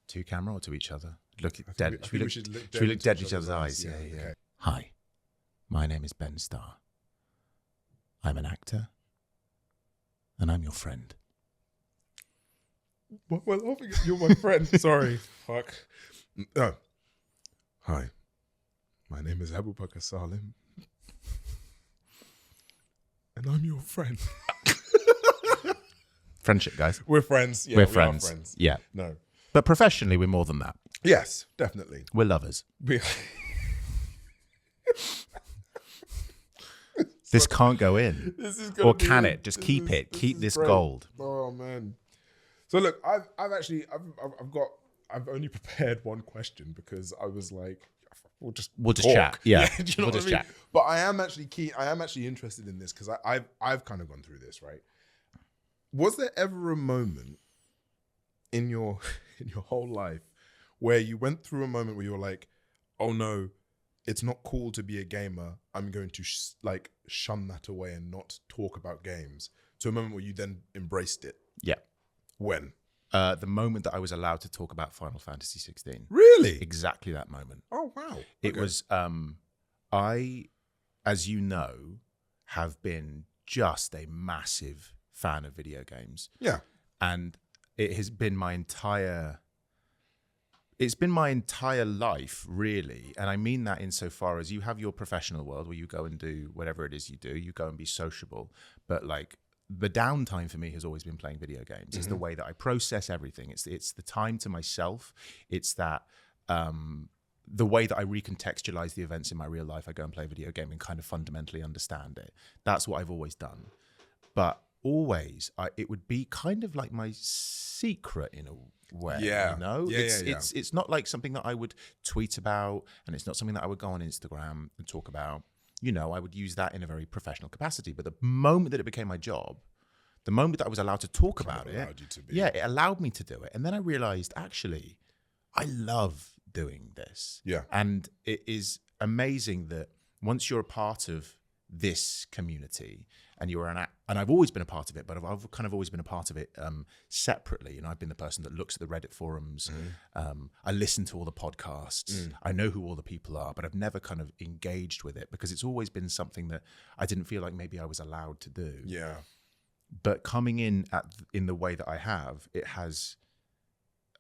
To camera or to each other? Look I dead. think we should look dead in each other's eyes. Yeah. Okay. Hi, my name is Ben Starr. I'm an actor, and I'm your friend. Well, you're my friend. Sorry. Fuck. Oh. Hi, my name is Abubakar Salim, and I'm your friend. Friendship, guys. We're friends. Yeah, we're we friends. Are friends. Yeah. No. But professionally, we're more than that. Yes, definitely. We're lovers. This can't go in. This is or can it? Just keep it. Keep this gold. Oh man. So look, I've only prepared one question because I was like, we'll just chat. Yeah. Do you know what I mean? Chat. But I am actually keen. I am actually interested in this because I've kind of gone through this, right? Was there ever a moment in your whole life where you went through a moment where you were like, oh no, it's not cool to be a gamer. I'm going to shun that away and not talk about games. To a moment where you then embraced it. Yeah. When? The moment that I was allowed to talk about Final Fantasy 16. Really? Exactly that moment. Oh wow. It was I, as you know, have been just a massive fan of video games. Yeah. And it has been my entire life, really. And I mean that insofar as you have your professional world where you go and do whatever it is you do, you go and be sociable. But like the downtime for me has always been playing video games. It's the way that I process everything. It's the time to myself. It's that the way that I recontextualize the events in my real life. I go and play a video game and kind of fundamentally understand it. That's what I've always done. But always, it would be kind of like my secret in a way. Yeah. You know? Yeah. It's not like something that I would tweet about, and it's not something that I would go on Instagram and talk about. You know, I would use that in a very professional capacity. But the moment that it became my job, the moment that I was allowed to talk about it, it allowed me to do it. And then I realized, actually, I love doing this. Yeah. And it is amazing that once you're a part of this community and and I've always been a part of it, but I've kind of always been a part of it separately. And I've been the person that looks at the Reddit forums. I listen to all the podcasts. I know who all the people are, but I've never kind of engaged with it because it's always been something that I didn't feel like maybe I was allowed to do. Yeah. But coming in the way that I have, it has,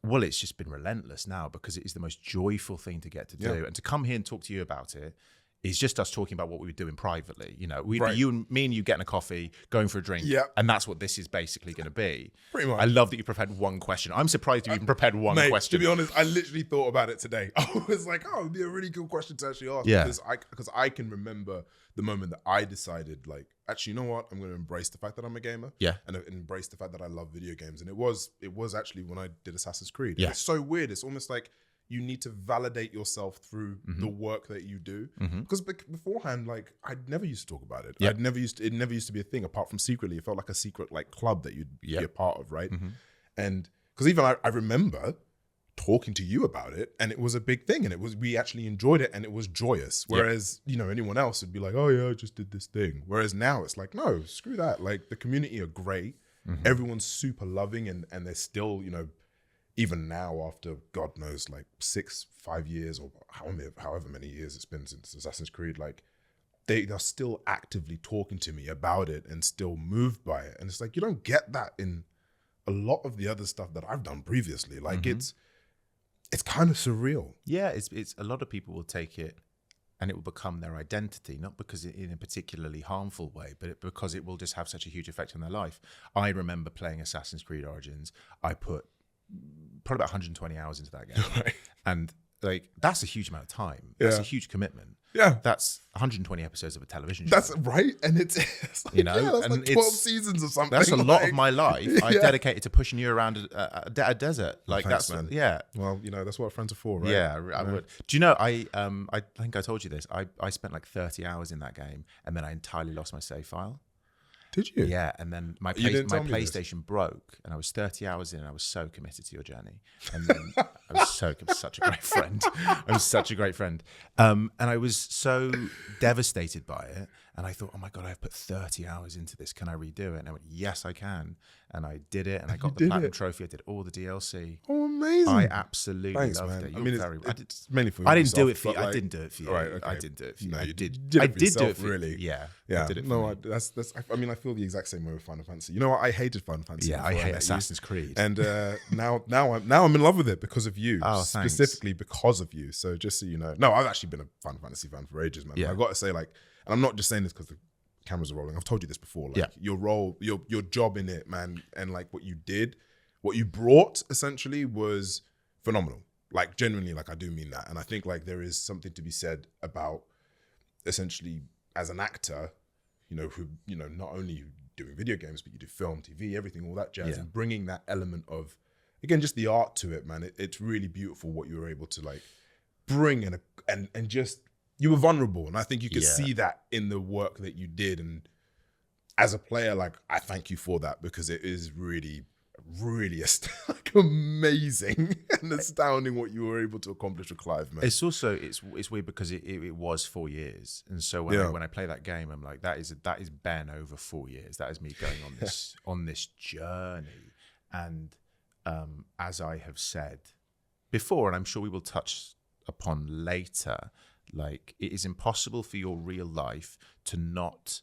well, it's just been relentless now because it is the most joyful thing to get to do. And to come here and talk to you about it is just us talking about what we were doing privately. You know, me and you getting a coffee, going for a drink. Yeah. And that's what this is basically going to be. Pretty much. I love that you prepared one question. I'm surprised you even prepared one question. To be honest, I literally thought about it today. I was like, oh, it'd be a really good question to actually ask. Yeah. Because I can remember the moment that I decided, like, actually, you know what? I'm going to embrace the fact that I'm a gamer. Yeah. And embrace the fact that I love video games. And it was actually when I did Assassin's Creed. Yeah. It's so weird. It's almost like you need to validate yourself through the work that you do. Because beforehand, like, I never used to talk about it. Yeah. It never used to be a thing apart from secretly. It felt like a secret like club that you'd be a part of, right? And because even I remember talking to you about it and it was a big thing and we actually enjoyed it and it was joyous. Whereas, you know, anyone else would be like, oh yeah, I just did this thing. Whereas now it's like, no, screw that. Like the community are great. Everyone's super loving and they're still, you know, even now after God knows like 5 years or however many years it's been since Assassin's Creed, like they are still actively talking to me about it and still moved by it. And it's like, you don't get that in a lot of the other stuff that I've done previously. Like it's kind of surreal. Yeah, it's a lot of people will take it and it will become their identity, not because in a particularly harmful way, but because it will just have such a huge effect on their life. I remember playing Assassin's Creed Origins. I put probably about 120 hours into that game. Right. And like, that's a huge amount of time. That's a huge commitment. Yeah. That's 1120 episodes of a television show. That's right. And it's like, you know, that's and like 12 seasons or something. That's a lot of my life I've dedicated to pushing you around a desert. Like Thanks, that's, man. Yeah. Well, you know, that's what friends are for, right? Yeah, I would. Do you know, I think I told you this. I spent like 30 hours in that game and then I entirely lost my save file. Did you? Yeah, and then my PlayStation broke, and I was 30 hours in, and I was so committed to your journey. And then I was such a great friend. I was such a great friend. And I was so devastated by it. And I thought, oh my God, I've put 30 hours into this. Can I redo it? And I went, yes, I can. And I did it. And I got the platinum trophy. I did all the DLC. Oh, amazing. I absolutely Thanks, loved man. it. I mean, it's mainly for I didn't yourself, do it for you. like, I didn't do it for you. Right, okay. I didn't do it for you. No, I you did. did I it for did yourself, do it for really. you. Yeah. Yeah. I did it for no, me. that's. I mean, I feel the exact same way with Final Fantasy. You know what? I hated Final Fantasy. Yeah, I hate Assassin's Creed. And now I'm in love with it because of you. Oh, specifically because of you. So just so you know, no, I've actually been a Final Fantasy fan for ages, man. Yeah. I've got to say, like, and I'm not just saying this because the cameras are rolling. I've told you this before. Like, your role, your job in it, man, and like what you did, what you brought essentially was phenomenal. Like, genuinely, like, I do mean that. And I think like there is something to be said about essentially as an actor, you know, who, you know, not only you doing video games, but you do film, TV, everything, all that jazz, and bringing that element of, again, just the art to it, man. It's really beautiful what you were able to like bring and just, you were vulnerable. And I think you could see that in the work that you did. And as a player, like, I thank you for that, because it is really, really like amazing and astounding what you were able to accomplish with Clive, man. It's also, it's weird because it was 4 years. And so when I play that game, I'm like, that is Ben over 4 years. That is me going on this journey. And as I have said before, and I'm sure we will touch upon later, like, it is impossible for your real life to not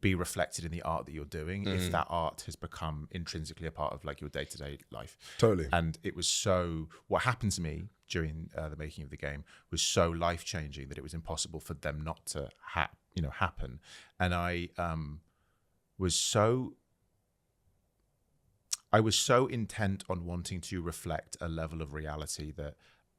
be reflected in the art that you're doing if that art has become intrinsically a part of like your day-to-day life. Totally. And it was so, what happened to me during the making of the game was so life-changing that it was impossible for them not to happen. And I was so intent on wanting to reflect a level of reality that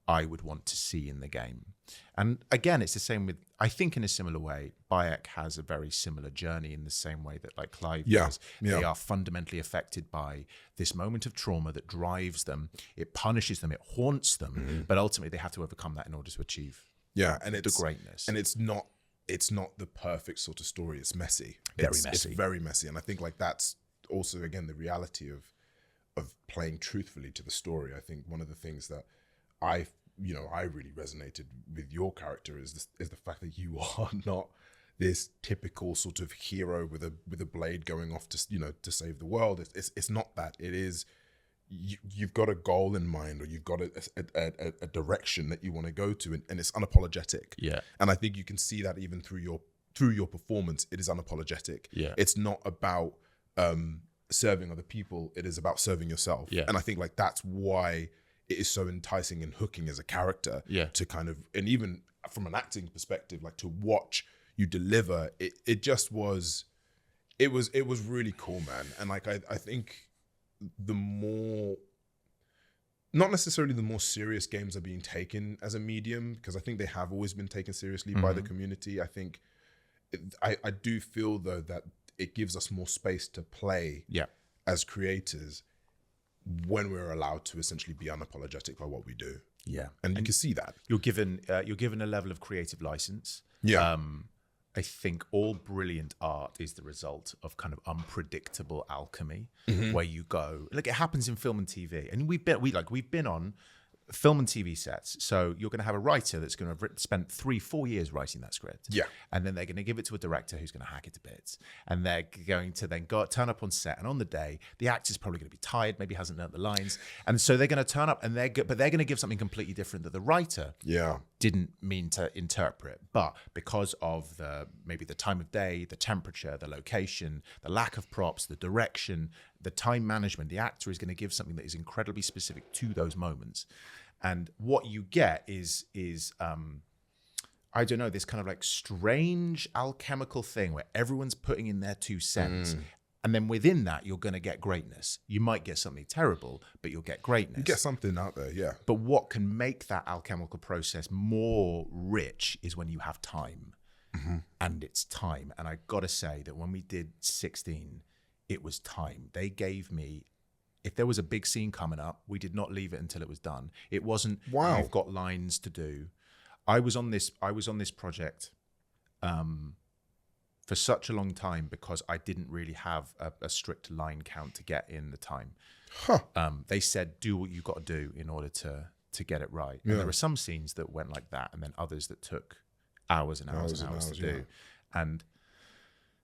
I would want to see in the game. And again, it's the same with, I think in a similar way, Bayek has a very similar journey in the same way that like Clive does. They are fundamentally affected by this moment of trauma that drives them. It punishes them, it haunts them, but ultimately they have to overcome that in order to achieve the greatness. And it's not the perfect sort of story. It's messy. Very messy. It's very messy. And I think like that's also, again, the reality of playing truthfully to the story. I think one of the things that I really resonated with your character is the fact that you are not this typical sort of hero with a blade going off to save the world. It's not that. It is, you've got a goal in mind, or you've got a direction that you want to go to, and it's unapologetic. Yeah. And I think you can see that even through your performance. It is unapologetic. Yeah. It's not about serving other people. It is about serving yourself. Yeah. And I think like that's why it is so enticing and hooking as a character to kind of, and even from an acting perspective, like to watch you deliver, it just was, it was really cool, man. And like, I think the more, not necessarily the more serious games are being taken as a medium, because I think they have always been taken seriously by the community. I think, I do feel though that it gives us more space to play as creators when we're allowed to essentially be unapologetic by what we do. Yeah. And you can see that. You're given a level of creative license. Yeah. I think all brilliant art is the result of kind of unpredictable alchemy, where you go, like it happens in film and TV. And we've been on film and TV sets. So you're going to have a writer that's going to have spent 3-4 years writing that script. Yeah. And then they're going to give it to a director who's going to hack it to bits. And they're going to then turn up on set. And on the day, the actor's probably going to be tired, maybe hasn't learned the lines. And so they're going to turn up, and they're going to give something completely different that the writer didn't mean to interpret. But because of maybe the time of day, the temperature, the location, the lack of props, the direction, the time management, the actor is going to give something that is incredibly specific to those moments. And what you get is I don't know, this kind of like strange alchemical thing where everyone's putting in their 2 cents. And then within that, you're going to get greatness. You might get something terrible, but you'll get greatness. You get something out there, yeah. But what can make that alchemical process more rich is when you have time. And it's time. And I got to say that when we did 16, it was time. They gave me, if there was a big scene coming up, we did not leave it until it was done. It wasn't, you've got lines to do. I was on this project for such a long time because I didn't really have a strict line count to get in the time. They said, do what you got to do in order to get it right. And there were some scenes that went like that, and then others that took hours and hours to do. And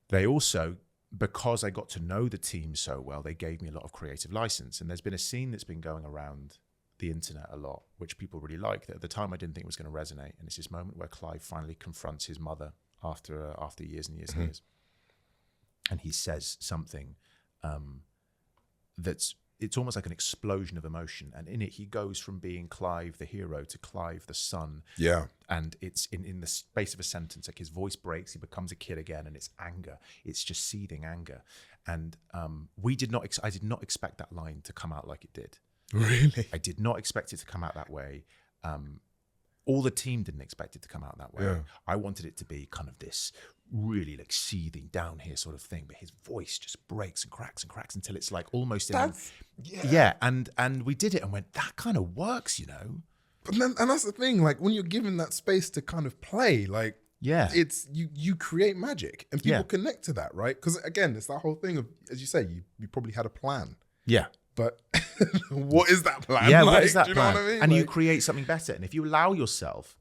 they also, because I got to know the team so well, they gave me a lot of creative license. And there's been a scene that's been going around the internet a lot, which people really like, that at the time I didn't think was going to resonate. And it's this moment where Clive finally confronts his mother after years and years and years. And he says something it's almost like an explosion of emotion. And in it, he goes from being Clive the hero to Clive the son. Yeah. And it's in the space of a sentence, like his voice breaks, he becomes a kid again, and it's anger. It's just seething anger. And I did not expect that line to come out like it did. Really? I did not expect it to come out that way. All the team didn't expect it to come out that way. Yeah. I wanted it to be kind of this really like seething down here sort of thing, but his voice just breaks and cracks until it's like almost and we did it and went, that kind of works, you know. But then, and that's the thing, like when you're given that space to kind of play, like it's you create magic and people connect to that, right? Because again, it's that whole thing of, as you say, you probably had a plan. Yeah. But what is that plan? Yeah, like, what is that do you plan? know what I mean? And like, you create something better. And if you allow yourself,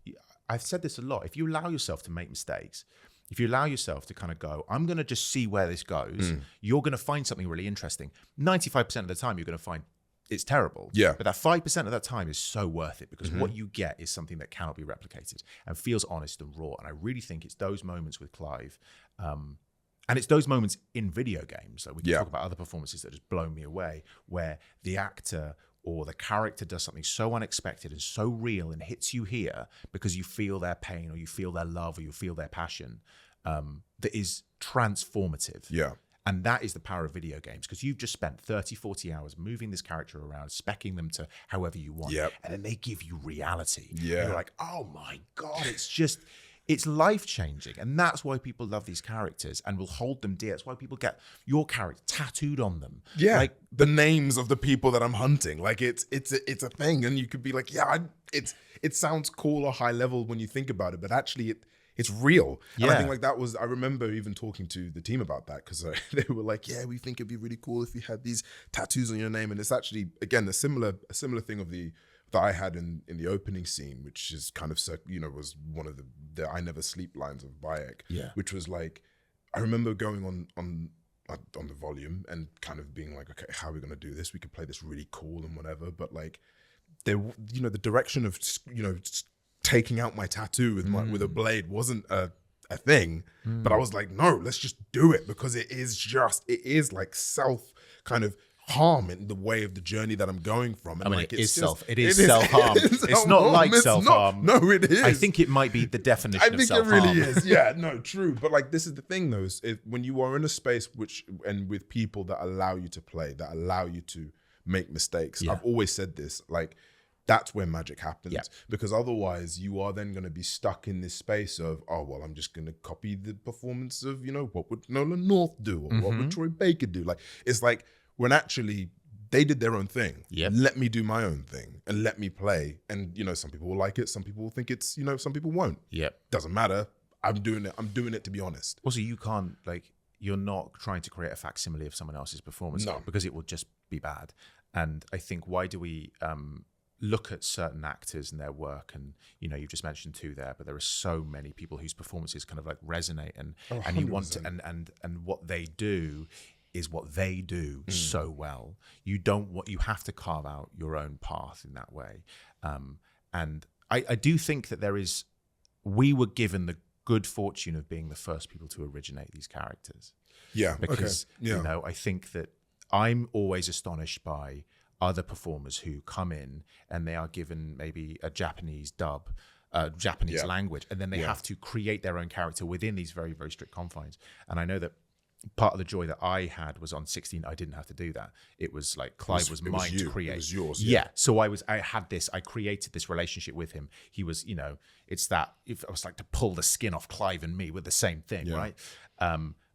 I've said this a lot, if you allow yourself to make mistakes, if you allow yourself to kind of go, I'm going to just see where this goes, you're going to find something really interesting. 95% of the time, you're going to find it's terrible. Yeah. But that 5% of that time is so worth it, because what you get is something that cannot be replicated and feels honest and raw. And I really think it's those moments with Clive, and it's those moments in video games, like we can talk about other performances that just blow me away, where the actor or the character does something so unexpected and so real and hits you here because you feel their pain or you feel their love or you feel their passion, that is transformative. Yeah. And that is the power of video games, because you've just spent 30, 40 hours moving this character around, speccing them to however you want. Yep. And then they give you reality. Yeah. You're like, oh my God, it's life-changing. And that's why people love these characters and will hold them dear. That's why people get your character tattooed on them. Yeah, like the names of the people that I'm hunting. Like it's a thing. And you could be like, it sounds cool or high level when you think about it, but actually it's real. Yeah. And I think like that was, I remember even talking to the team about that, because they were like, yeah, we think it'd be really cool if you had these tattoos on your name. And it's actually, again, a similar thing of that I had in the opening scene, which is kind of, was one of the I Never Sleep lines of Bayek, which was like, I remember going on the volume and kind of being like, okay, how are we going to do this? We could play this really cool and whatever, but like, the direction of, taking out my tattoo with a blade wasn't a thing, but I was like, no, let's just do it, because it is like self kind of harm in the way of the journey that I'm going from. And it is self-harm. It's not like self-harm. No, it is. I think it might be the definition of self-harm. I think it really is. Yeah, no, true. But like, this is the thing though, is when you are in a space and with people that allow you to play, that allow you to make mistakes. I've always said this, like, that's where magic happens, because otherwise you are then going to be stuck in this space of, oh, well, I'm just going to copy the performance of, what would Nolan North do, or what would Troy Baker do? Like, it's like, when actually they did their own thing. Yep. Let me do my own thing and let me play. And, some people will like it. Some people will think it's, some people won't. Yep. Doesn't matter. I'm doing it. I'm doing it to be honest. Also, you can't, you're not trying to create a facsimile of someone else's performance, because it will just be bad. And I think, why do we look at certain actors and their work? And, you've just mentioned two there, but there are so many people whose performances kind of like resonate and you want to, and what they do is what they do so well. You have to carve out your own path in that way. And I do think that we were given the good fortune of being the first people to originate these characters. Yeah. Because, I think that I'm always astonished by other performers who come in and they are given maybe a Japanese dub, Japanese language, and then they have to create their own character within these very, very strict confines. And I know that part of the joy that I had was on 16. I didn't have to do that. It was like Clive was mine to create. It was yours. Yeah. So I created this relationship with him. He was, it's that, if I was like to pull the skin off Clive and me with the same thing, right?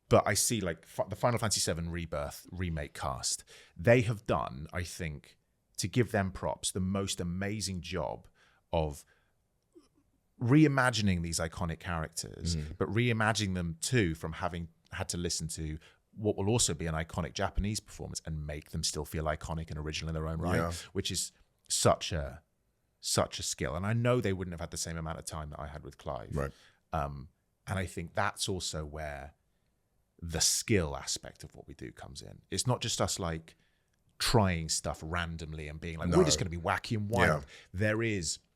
But I see like the Final Fantasy VII Rebirth remake cast. They have done, I think, to give them props, the most amazing job of reimagining these iconic characters, but reimagining them too from having had to listen to what will also be an iconic Japanese performance and make them still feel iconic and original in their own right, which is such a skill. And I know they wouldn't have had the same amount of time that I had with Clive. Right. And I think that's also where the skill aspect of what we do comes in. It's not just us like trying stuff randomly and being like, we're just going to be wacky and wild.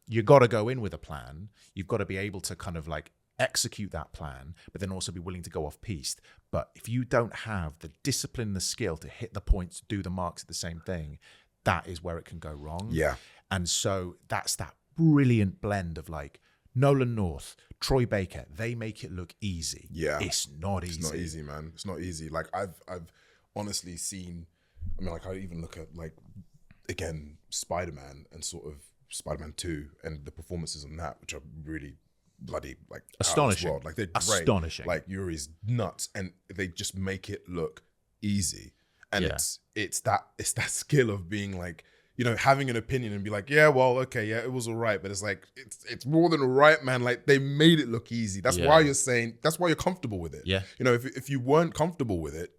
You got to go in with a plan. You've got to be able to kind of like execute that plan, but then also be willing to go off piste. But if you don't have the discipline, the skill to hit the points, do the marks at the same thing, that is where it can go wrong. Yeah. And so that's that brilliant blend of like Nolan North, Troy Baker, they make it look easy. Yeah. It's not easy. It's not easy, man. It's not easy. Like I've honestly seen, I mean, like I even look at like, again, Spider-Man and sort of Spider-Man 2 and the performances on that, which are really bloody like astonishing. Like they're astonishing. Great. Like Yuri's nuts, and they just make it look easy. And it's that skill of being like, you know, having an opinion and be like, yeah, well, okay, yeah, it was all right, but it's like it's more than all right, man. Like they made it look easy. That's why you're comfortable with it. Yeah. You know, if you weren't comfortable with it,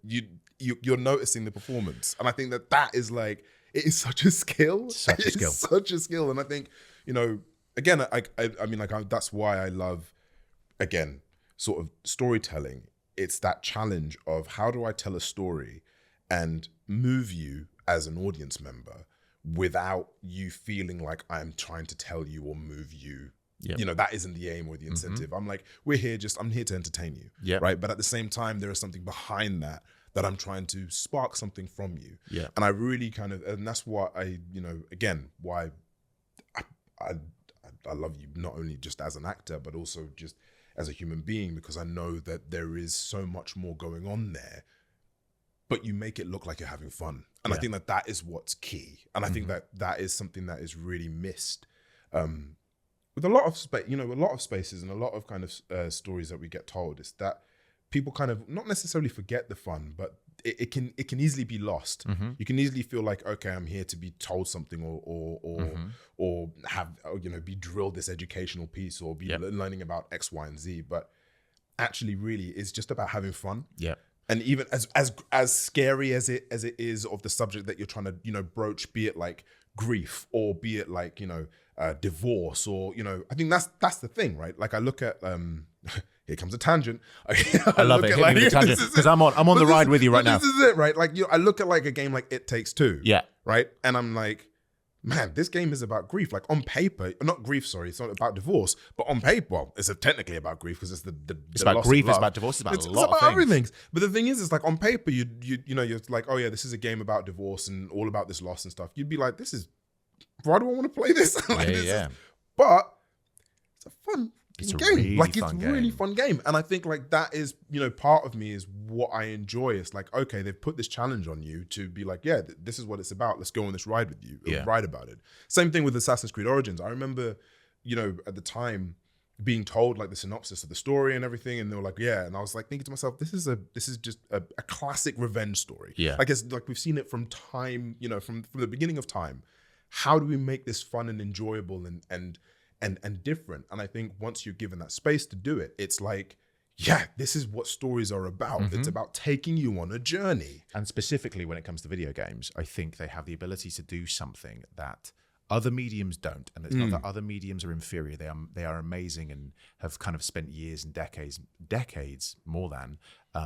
you're noticing the performance, and I think that is like, it is such a skill. Such a skill. And I think, you know, again, I mean, like that's why I love, again, sort of storytelling. It's that challenge of how do I tell a story and move you as an audience member without you feeling like I'm trying to tell you or move you. Yep. You know, that isn't the aim or the incentive. Mm-hmm. I'm like, I'm here to entertain you. Yep. Right. But at the same time, there is something behind that I'm trying to spark something from you. Yeah. And I really and that's why why I love you, not only just as an actor, but also just as a human being, because I know that there is so much more going on there, but you make it look like you're having fun. And I think that is what's key. And I think that is something that is really missed with a lot of spaces and a lot of kind of stories that we get told, is that people kind of not necessarily forget the fun, but it can easily be lost. Mm-hmm. You can easily feel like, okay, I'm here to be told something or have, you know, be drilled this educational piece or be learning about X, Y, and Z. But actually, really, it's just about having fun. Yeah. And even as scary as it is of the subject that you're trying to, you know, broach, be it like grief or be it like, you know, divorce, or, you know, I think that's the thing, right? Like I look at here comes a tangent. I love it. Hit me with a tangent, because I'm on the ride with you right now. This is it, right? Like, you know, I look at like a game like It Takes Two. Yeah. Right. And I'm like, man, this game is about grief. Like on paper, not grief. Sorry, it's not about divorce. But on paper, well, it's technically about grief because it's the it's about grief. It's about divorce. It's about a lot of things. Everything. But the thing is, it's like on paper, you know, you're like, oh yeah, this is a game about divorce and all about this loss and stuff. You'd be like, why do I want to play this? Like, but it's a fun. It's a game. Really fun game. And I think like that is, you know, part of me is what I enjoy. It's like, okay, they've put this challenge on you to be like, yeah, this is what it's about. Let's go on this ride with you. Ride about it. Same thing with Assassin's Creed Origins. I remember, you know, at the time being told like the synopsis of the story and everything, and they were like, yeah. And I was like thinking to myself, this is just a classic revenge story. Yeah. Like it's like we've seen it from time, you know, from the beginning of time. How do we make this fun and enjoyable and different? And I think once you're given that space to do it, it's like, yeah, this is what stories are about. Mm-hmm. It's about taking you on a journey. And specifically when it comes to video games, I think they have the ability to do something that other mediums don't. And it's not that other mediums are inferior. They are amazing and have kind of spent years and decades more than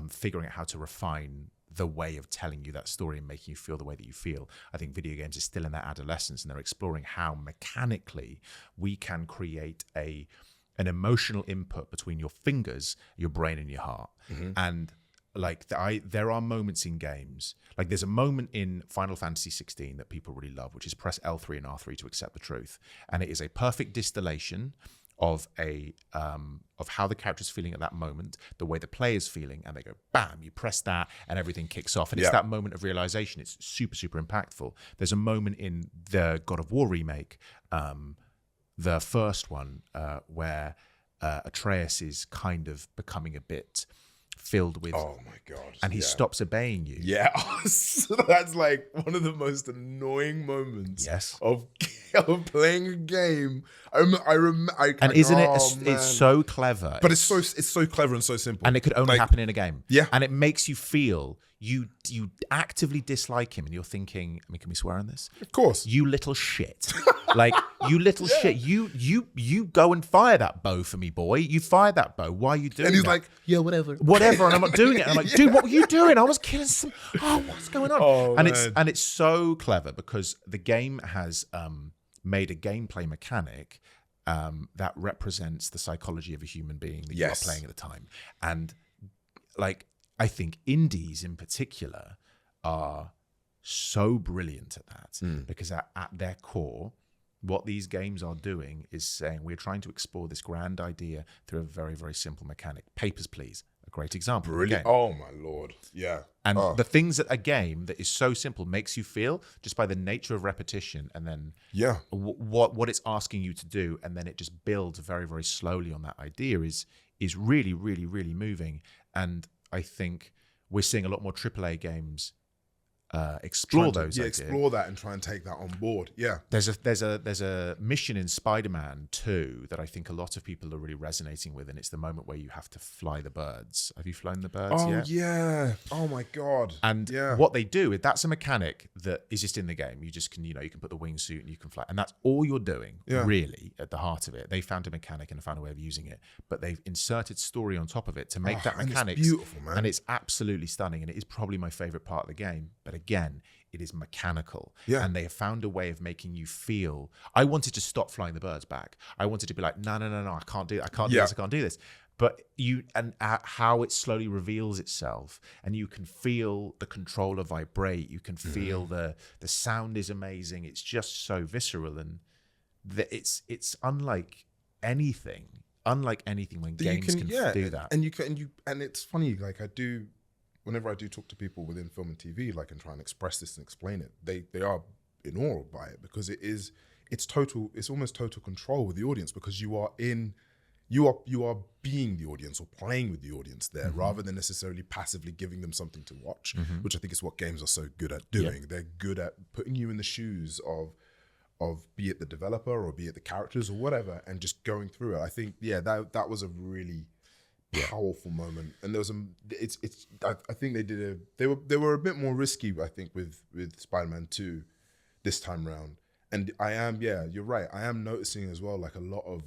figuring out how to refine the way of telling you that story and making you feel the way that you feel. I think video games are still in their adolescence, and they're exploring how mechanically we can create an emotional input between your fingers, your brain, and your heart. Mm-hmm. And like there are moments in games, like there's a moment in Final Fantasy 16 that people really love, which is press L3 and R3 to accept the truth, and it is a perfect distillation of how the character's feeling at that moment, the way the player's feeling, and they go, bam, you press that and everything kicks off. And it's that moment of realization. It's super, super impactful. There's a moment in the God of War remake, the first one, where Atreus is kind of becoming a bit filled with, oh my god, and he stops obeying you. Yeah, so that's like one of the most annoying moments. Yes, of playing a game. And isn't it? It's so clever, but it's so clever and so simple, and it could only happen in a game. Yeah, and it makes you feel you actively dislike him, and you're thinking, I mean, can we swear on this? Of course, you little shit. Like, you little shit, you go and fire that bow for me, boy. You fire that bow. Why are you doing And he's that? like, yeah, whatever. And I'm not doing it. And I'm like, dude, what were you doing? I was killing some. Oh, what's going on? Oh, and man. it's so clever because the game has made a gameplay mechanic that represents the psychology of a human being that you are playing at the time. And like, I think indies in particular are so brilliant at that because at their core, what these games are doing is saying we're trying to explore this grand idea through a very, very simple mechanic. Papers, Please, a great example. Brilliant. Oh my Lord. Yeah. And the things that a game that is so simple makes you feel just by the nature of repetition, and then what it's asking you to do, and then it just builds very, very slowly on that idea is really, really, really moving. And I think we're seeing a lot more AAA games explore those ideas. Explore that and try and take that on board. Yeah. There's a mission in Spider-Man 2 that I think a lot of people are really resonating with, and it's the moment where you have to fly the birds. Have you flown the birds yet? Oh yeah. Oh my God. And what they do is that's a mechanic that is just in the game. You just can, you can put the wingsuit and you can fly, and that's all you're doing. Really, at the heart of it, they found a mechanic and found a way of using it, but they've inserted story on top of it to make that mechanic beautiful, man. And it's absolutely stunning, and it is probably my favorite part of the game. But again, it is mechanical, and they have found a way of making you feel. I wanted to stop flying the birds back. I wanted to be like, no, I can't do. I can't do this. I can't do this. But how it slowly reveals itself, and you can feel the controller vibrate. You can feel the sound is amazing. It's just so visceral, and it's unlike anything. Unlike anything when games can do that. And it's funny. Like whenever I do talk to people within film and TV, like, and try and express this and explain it, they are in awe by it because it's almost total control with the audience, because you are being the audience or playing with the audience there, rather than necessarily passively giving them something to watch, which I think is what games are so good at doing. They're good at putting you in the shoes of be it the developer or be it the characters or whatever, and just going through it. I think that was a really powerful moment, and there was I think they were a bit more risky, I think, with Spider-Man 2 this time round. And you're right, I am noticing as well, like, a lot of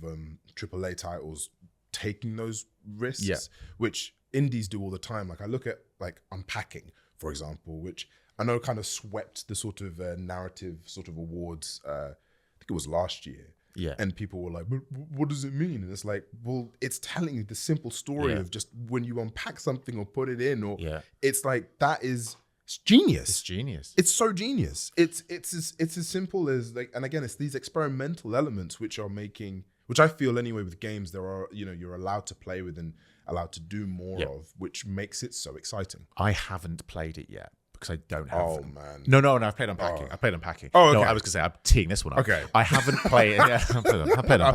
AAA titles taking those risks, which indies do all the time. Like, I look at, like, Unpacking, for example, which I know kind of swept the sort of narrative sort of awards, I think it was last year. Yeah. And people were like, but what does it mean? And it's like, well, it's telling you the simple story of just when you unpack something or put it in, or it's like, it's genius. It's genius. It's so genius. It's as simple as, like, and again, it's these experimental elements which I feel anyway with games, there are, you're allowed to play with and allowed to do more of, which makes it so exciting. I haven't played it yet, because I don't have. Oh man! No, I've played Unpacking. I played Unpacking. Oh, okay. No, I was gonna say I'm teeing this one up. Okay. I haven't played. Yeah, I played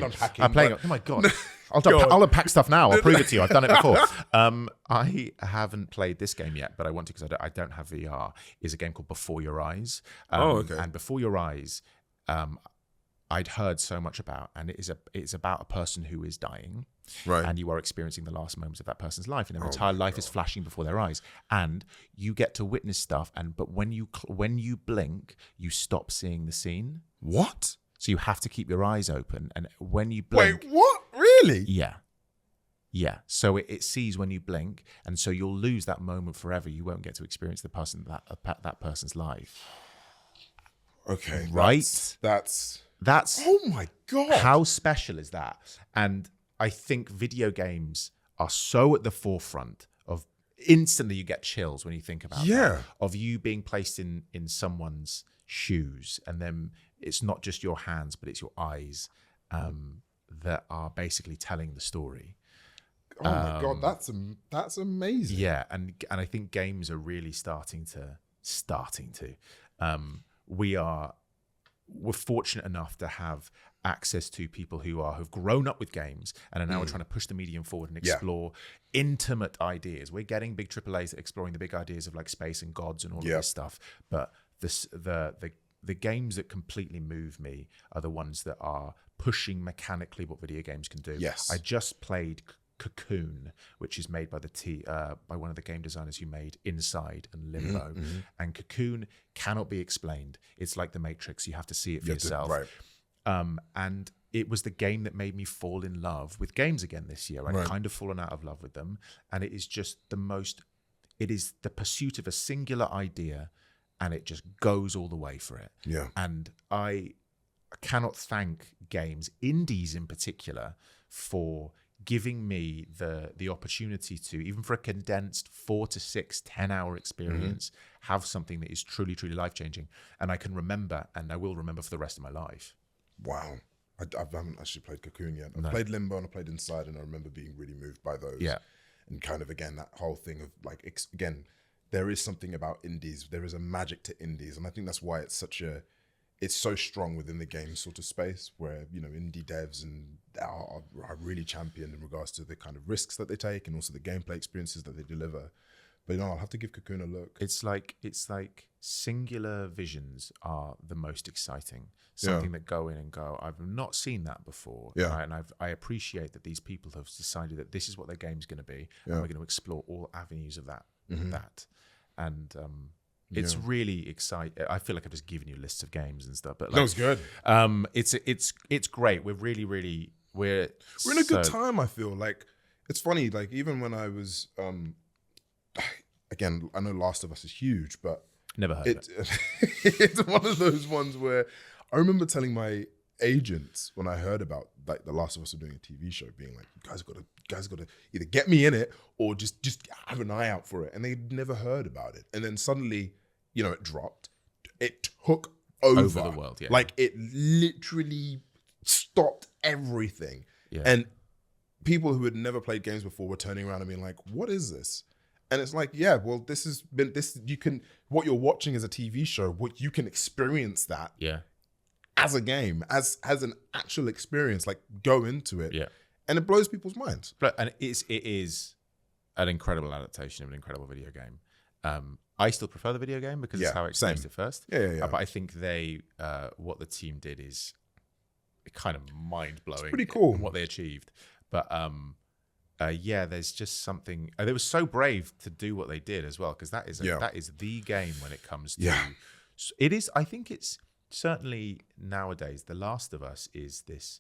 Unpacking. I'm playing. Oh my God! I'll unpack stuff now. I'll prove it to you. I've done it before. I haven't played this game yet, but I want to, because I don't have VR. Is a game called Before Your Eyes. Okay. And Before Your Eyes, I'd heard so much about, and it's about a person who is dying. Right. And you are experiencing the last moments of that person's life, and their entire life is flashing before their eyes, and you get to witness stuff. But when you blink, you stop seeing the scene. What? So you have to keep your eyes open, and when you blink, wait, what? Really? Yeah. So it sees when you blink, and so you'll lose that moment forever. You won't get to experience that person's life. Okay. Right. That's. Oh my God. How special is that? And I think video games are so at the forefront of, instantly you get chills when you think about that, of you being placed in someone's shoes, and then it's not just your hands, but it's your eyes that are basically telling the story. Oh my God, that's amazing. Yeah, and I think games are really starting to. We're fortunate enough to have access to people who've grown up with games and are now trying to push the medium forward and explore intimate ideas. We're getting big AAAs that are exploring the big ideas of, like, space and gods and all of this stuff. But the games that completely move me are the ones that are pushing mechanically what video games can do. Yes. I just played Cocoon, which is made by by one of the game designers who made Inside and Limbo. And Cocoon cannot be explained. It's like The Matrix. You have to see it for yourself. And it was the game that made me fall in love with games again this year. I'd kind of fallen out of love with them. And it is just it is the pursuit of a singular idea, and it just goes all the way for it. Yeah. And I cannot thank games, indies in particular, for giving me the opportunity to, even for a condensed 4 to 6 10-hour experience, have something that is truly, truly life-changing. And I can remember, and I will remember for the rest of my life. Wow. I haven't actually played Cocoon yet. I've played Limbo and I played Inside, and I remember being really moved by those. Yeah. And kind of, again, that whole thing of like, again, there is something about indies. There is a magic to indies. And I think that's why it's so strong within the game sort of space, where, you know, indie devs are really championed in regards to the kind of risks that they take and also the gameplay experiences that they deliver. But, you know, I'll have to give Cocoon a look. It's like singular visions are the most exciting. Something that go in and go, I've not seen that before. Yeah. Right? And I appreciate that these people have decided that this is what their game's going to be. And we're going to explore all avenues of that. And it's really exciting. I feel like I've just given you lists of games and stuff. But like, that was good. It's great. We're really, really, we're in a good time, I feel. Like, it's funny, like, even when I was, again, I know Last of Us is huge, but never heard of it. It's one of those ones where I remember telling my agents when I heard about like The Last of Us were doing a TV show, being like, you guys got to either get me in it or just have an eye out for it. And they'd never heard about it. And then suddenly, you know, it dropped. It took over the world. Yeah. Like, it literally stopped everything. Yeah. And people who had never played games before were turning around and being like, what is this? And it's like, yeah, well, what you're watching is a TV show. What you can experience that as a game, as an actual experience, like, go into it. Yeah. And it blows people's minds. And it is an incredible adaptation of an incredible video game. I still prefer the video game because it's how I experienced it first. Yeah. But I think what the team did is kind of mind-blowing. It's pretty cool. What they achieved. But there's just something. They were so brave to do what they did as well, because that is the game when it comes to. It is. I think it's certainly nowadays. The Last of Us is this.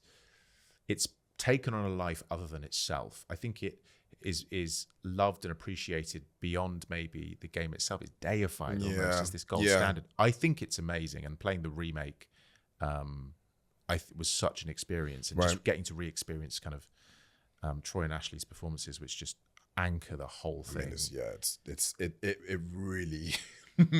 It's taken on a life other than itself. I think it is loved and appreciated beyond maybe the game itself. It's deified almost as this gold standard. I think it's amazing, and playing the remake, was such an experience, and just getting to re-experience kind of. Troy and Ashley's performances, which just anchor the whole thing. I mean, it really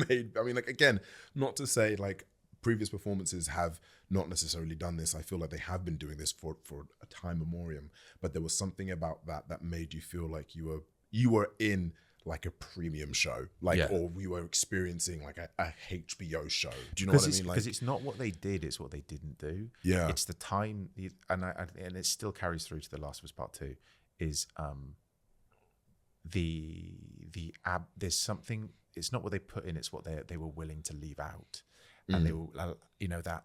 made. I mean, like, again, not to say like previous performances have not necessarily done this. I feel like they have been doing this for a time memoriam. But there was something about that made you feel like you were in like a premium show, or we were experiencing like a HBO show. Do you know what I mean? Because it's not what they did; it's what they didn't do. Yeah, it's the time, and it still carries through to The Last of Us Part 2. Is there's something. It's not what they put in; it's what they were willing to leave out, and they were, that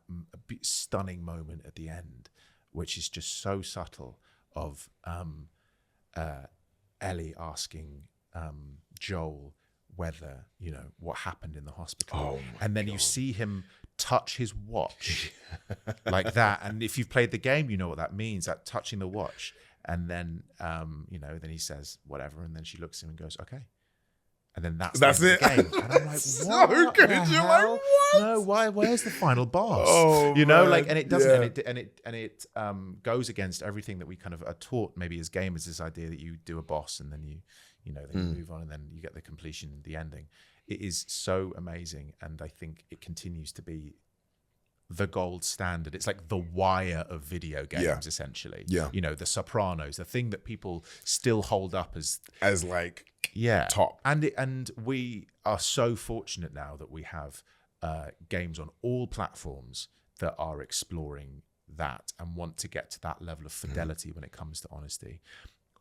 stunning moment at the end, which is just so subtle of Ellie asking Joel whether, what happened in the hospital. And then you see him touch his watch like that. And if you've played the game, you know what that means, that touching the watch. And then, then he says whatever. And then she looks at him and goes, okay. And then that's it. The game. And I'm like, so good. You're like, what? No, where's the final boss? And it doesn't, and it goes against everything that we kind of are taught maybe as gamers, this idea that you do a boss and then you move on and then you get the completion, the ending. It is so amazing, and I think it continues to be the gold standard. It's like the Wire of video games, essentially. Yeah. The Sopranos, the thing that people still hold up as like top. And we are so fortunate now that we have games on all platforms that are exploring that and want to get to that level of fidelity when it comes to honesty.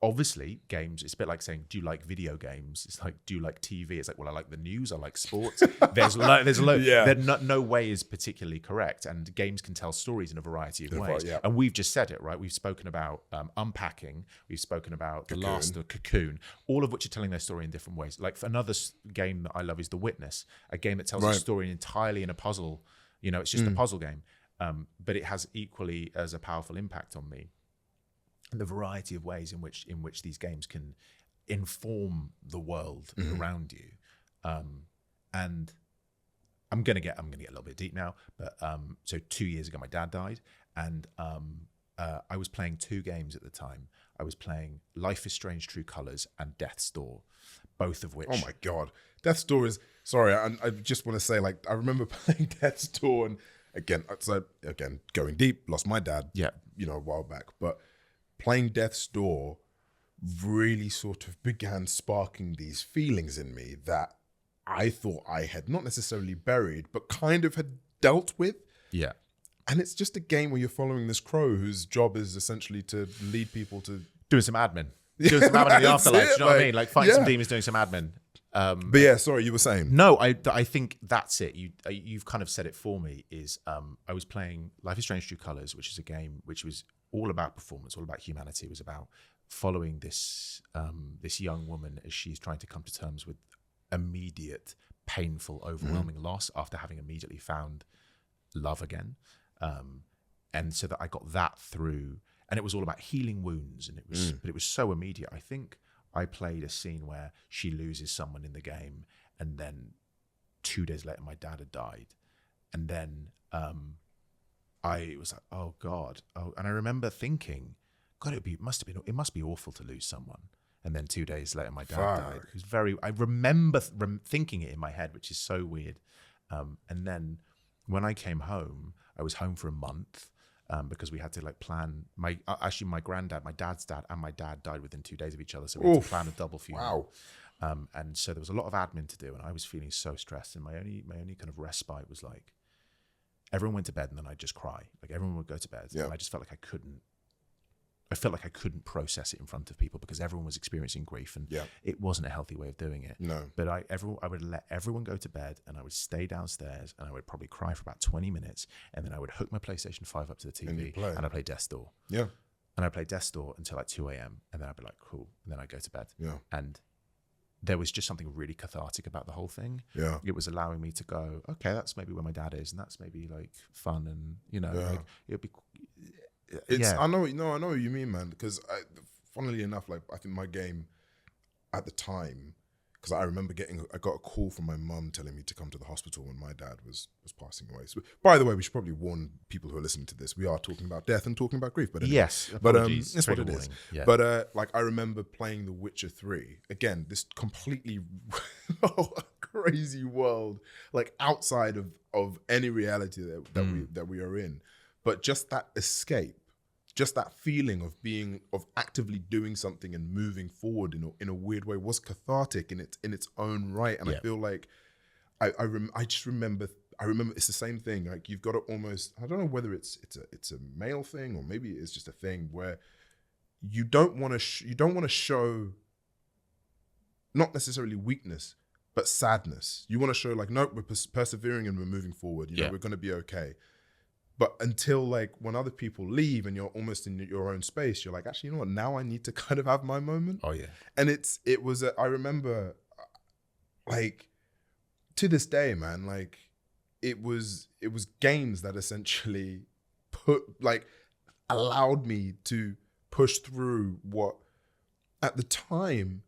obviously games, it's a bit like saying, do you like video games? It's like, do you like TV? It's like, well, I like the news, I like sports. There's no way is particularly correct, and games can tell stories in a variety of ways. Yeah. And we've just said it, right? We've spoken about Unpacking, we've spoken about the Cocoon, all of which are telling their story in different ways. Like, for another game that I love is The Witness, a game that tells a story entirely in a puzzle. You know, it's just a puzzle game, but it has equally as a powerful impact on me. And the variety of ways in which these games can inform the world around you, and I'm gonna get a little bit deep now. But so 2 years ago, my dad died, and I was playing 2 games at the time. I was playing Life is Strange: True Colors and Death's Door, both of which. Oh my God, Death's Door is. Sorry, I just want to say, like, I remember playing Death's Door, and again, going deep, lost my dad. Yeah, a while back, but playing Death's Door really sort of began sparking these feelings in me that I thought I had not necessarily buried, but kind of had dealt with. Yeah. And it's just a game where you're following this crow whose job is essentially to lead people to... Doing some admin. Doing some admin in the afterlife. Do you know what I mean? Like fighting some demons, doing some admin. But yeah, sorry, you were saying. No, I think that's it. You've kind of said it for me. Is I was playing Life is Strange: True Colors, which is a game which was all about performance, all about humanity. It was about following this this young woman as she's trying to come to terms with immediate, painful, overwhelming loss after having immediately found love again. And so that I got that through, and it was all about healing wounds, and but it was so immediate. I think I played a scene where she loses someone in the game, and then 2 days later, my dad had died, and then I was like, oh God. Oh, and I remember thinking, God, it must be awful to lose someone. And then 2 days later, my dad died. It was I remember thinking it in my head, which is so weird. And then when I came home, I was home for a month because we had to plan my granddad, my dad's dad, and my dad died within 2 days of each other. So we had to plan a double funeral. Wow. And so there was a lot of admin to do, and I was feeling so stressed. And my only kind of respite was like, everyone went to bed, and then I'd just cry. Like, everyone would go to bed, and I just felt like I felt like I couldn't process it in front of people because everyone was experiencing grief, and it wasn't a healthy way of doing it. No. But I would let everyone go to bed, and I would stay downstairs, and I would probably cry for about 20 minutes, and then I would hook my PlayStation 5 up to the TV, and I'd play Death's Door. Yeah. And I'd play Death's Door until like 2 a.m, and then I'd be like, cool. And then I'd go to bed. Yeah. And there was just something really cathartic about the whole thing. Yeah. It was allowing me to go, okay, that's maybe where my dad is, and that's maybe like fun, and like it'd be. I know what you mean, man. Because funnily enough, like, I think my game at the time, because I remember I got a call from my mum telling me to come to the hospital when my dad was passing away. So, by the way, we should probably warn people who are listening to this. We are talking about death and talking about grief, but anyway. Yes, but it's what it is. Yeah. But like, I remember playing The Witcher 3 again. This completely crazy world, like outside of any reality that we are in. But just that escape, just that feeling of actively doing something and moving forward in a weird way was cathartic in its own right. And I feel like I just remember it's the same thing. Like, you've got to almost, I don't know whether it's a male thing or maybe it's just a thing where you don't want to show not necessarily weakness, but sadness. You want to show like, nope, we're persevering and we're moving forward. We're going to be okay. But until like when other people leave and you're almost in your own space, you're like, actually, you know what? Now I need to kind of have my moment. Oh yeah. And I remember, like, to this day, man, like, it was games that essentially allowed me to push through what at the time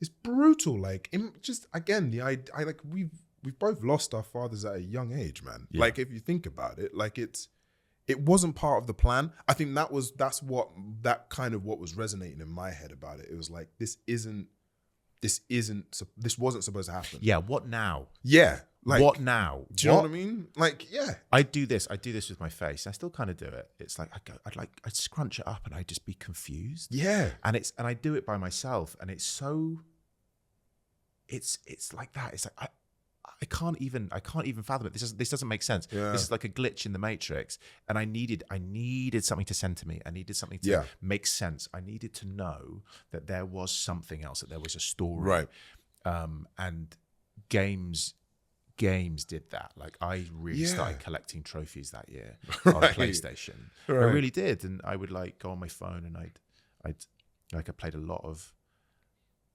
is brutal. Like, just again, we've both lost our fathers at a young age, man. Yeah. Like, if you think about it, like, it wasn't part of the plan. I think what was resonating in my head about it. It was like, this wasn't supposed to happen. Yeah. What now? Yeah. Like, what now? Do you know what I mean? Like, yeah. I do this with my face. I still kind of do it. It's like, I'd scrunch it up and I'd just be confused. Yeah. And I do it by myself, and it's so, it's like that. It's like, I can't even fathom it. This doesn't make sense. Yeah. This is like a glitch in the matrix. And I needed something to send to me. I needed something to make sense. I needed to know that there was something else, that there was a story. Right. And games did that. Like I really started collecting trophies that year on PlayStation. I really did. And I would like go on my phone and I played a lot of,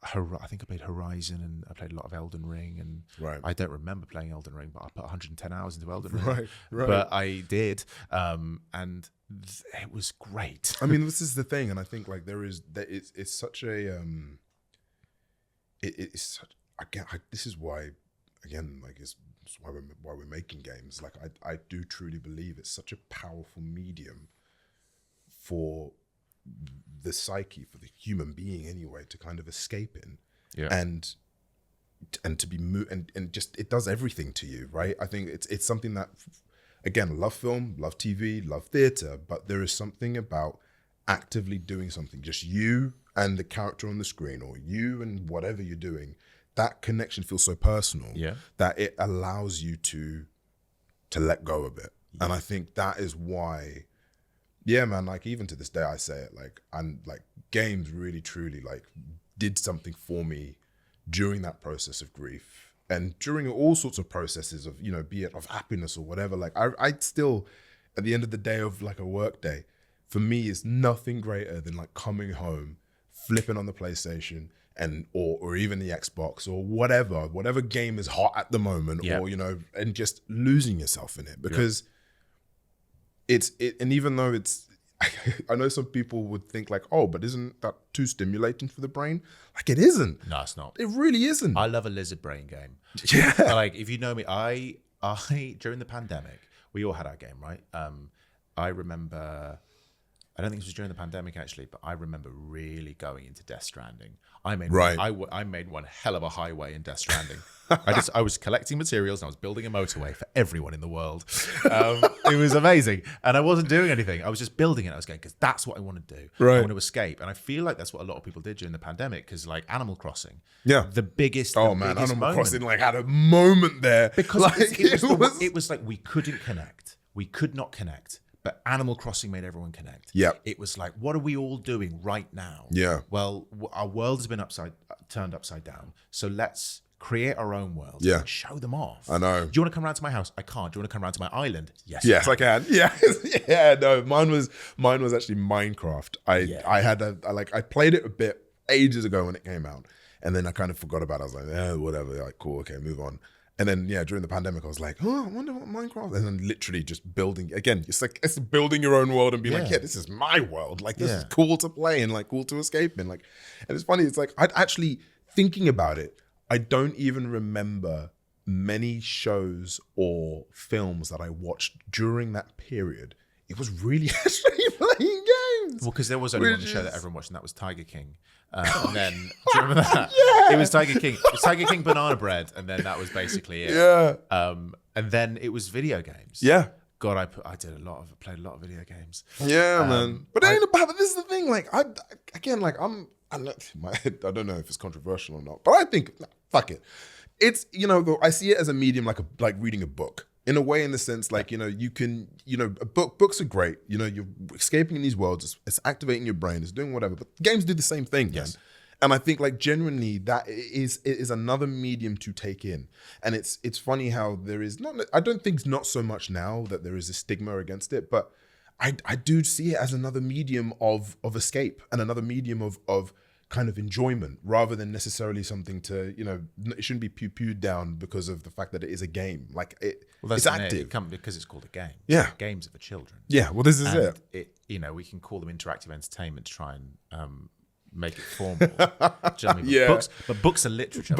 I think I played Horizon, and I played a lot of Elden Ring, and I don't remember playing Elden Ring, but I put 110 hours into Elden Ring. Right. But I did, and it was great. I mean, this is the thing, and I think like it's such a it's such, again. This is why, again, like it's why we're making games. Like I do truly believe it's such a powerful medium for the psyche, for the human being anyway, to kind of escape in, and to be and just it does everything to you, right? I think it's something that, again, love film, love TV, love theater, but there is something about actively doing something, just you and the character on the screen, or you and whatever you're doing. That connection feels so personal that it allows you to let go a bit, and I think that is why. Yeah, man, like even to this day I say it, like I'm like games really truly like did something for me during that process of grief, and during all sorts of processes of, you know, be it of happiness or whatever. Like I still, at the end of the day of like a work day, for me it's nothing greater than like coming home, flipping on the PlayStation and or even the Xbox or whatever game is hot at the moment, or, you know, and just losing yourself in it, because and even though it's, I know some people would think like, oh, but isn't that too stimulating for the brain? Like it isn't. No, it's not. It really isn't. I love a lizard brain game. Yeah. Like if you know me, I during the pandemic, we all had our game, right? I remember, I don't think this was during the pandemic actually, but I remember really going into Death Stranding. I made one hell of a highway in Death Stranding. I was collecting materials and I was building a motorway for everyone in the world. It was amazing, and I wasn't doing anything. I was just building it. I was going, because that's what I want to do. I want to escape, and I feel like that's what a lot of people did during the pandemic. Because like Animal Crossing, the biggest. Animal Crossing like had a moment there because like, it was like we couldn't connect. We could not connect. But Animal Crossing made everyone connect. Yeah. It was like, what are we all doing right now? Yeah. Well, our world has been turned upside down. So let's create our own world. Yeah. And show them off. I know. Do you want to come around to my house? I can't. Do you want to come around to my island? Yes. Yes, I can. Yeah. Yeah. No, mine was actually Minecraft. I played it a bit ages ago when it came out, and then I kind of forgot about it. I was like, whatever. Like, cool. Okay, move on. And then, during the pandemic, I was like, oh, I wonder what Minecraft. And then literally just building, again, it's building your own world and being like, this is my world. Like, this is cool to play and like cool to escape in. Like, and it's funny, it's like, I'd actually, thinking about it, I don't even remember many shows or films that I watched during that period. It was really actually playing games. Well, because there was only one show that everyone watched, and that was Tiger King. And then, do you remember that? It was Tiger King. It was Tiger King Banana Bread, and then that was basically it. Yeah. And then it was video games. Yeah. God, I played a lot of video games. Yeah, man. But it ain't about. But this is the thing. Like, I don't know if it's controversial or not, but I think fuck it. It's, I see it as a medium, like reading a book. In a way, in the sense, like, you can, books are great. You're escaping in these worlds. It's activating your brain. It's doing whatever. But games do the same thing, yes. Man. And I think, like, genuinely, that is another medium to take in. And it's funny how there is not. I don't think not so much now that there is a stigma against it, but I do see it as another medium of escape and another medium of kind of enjoyment, rather than necessarily something to, it shouldn't be pew-pewed down because of the fact that it is a game. Like it's active. Because it's called a game. Yeah. Games are for children. Yeah, well, this is it. We can call them interactive entertainment to try and make it formal. Do you know what I mean? But books are literature.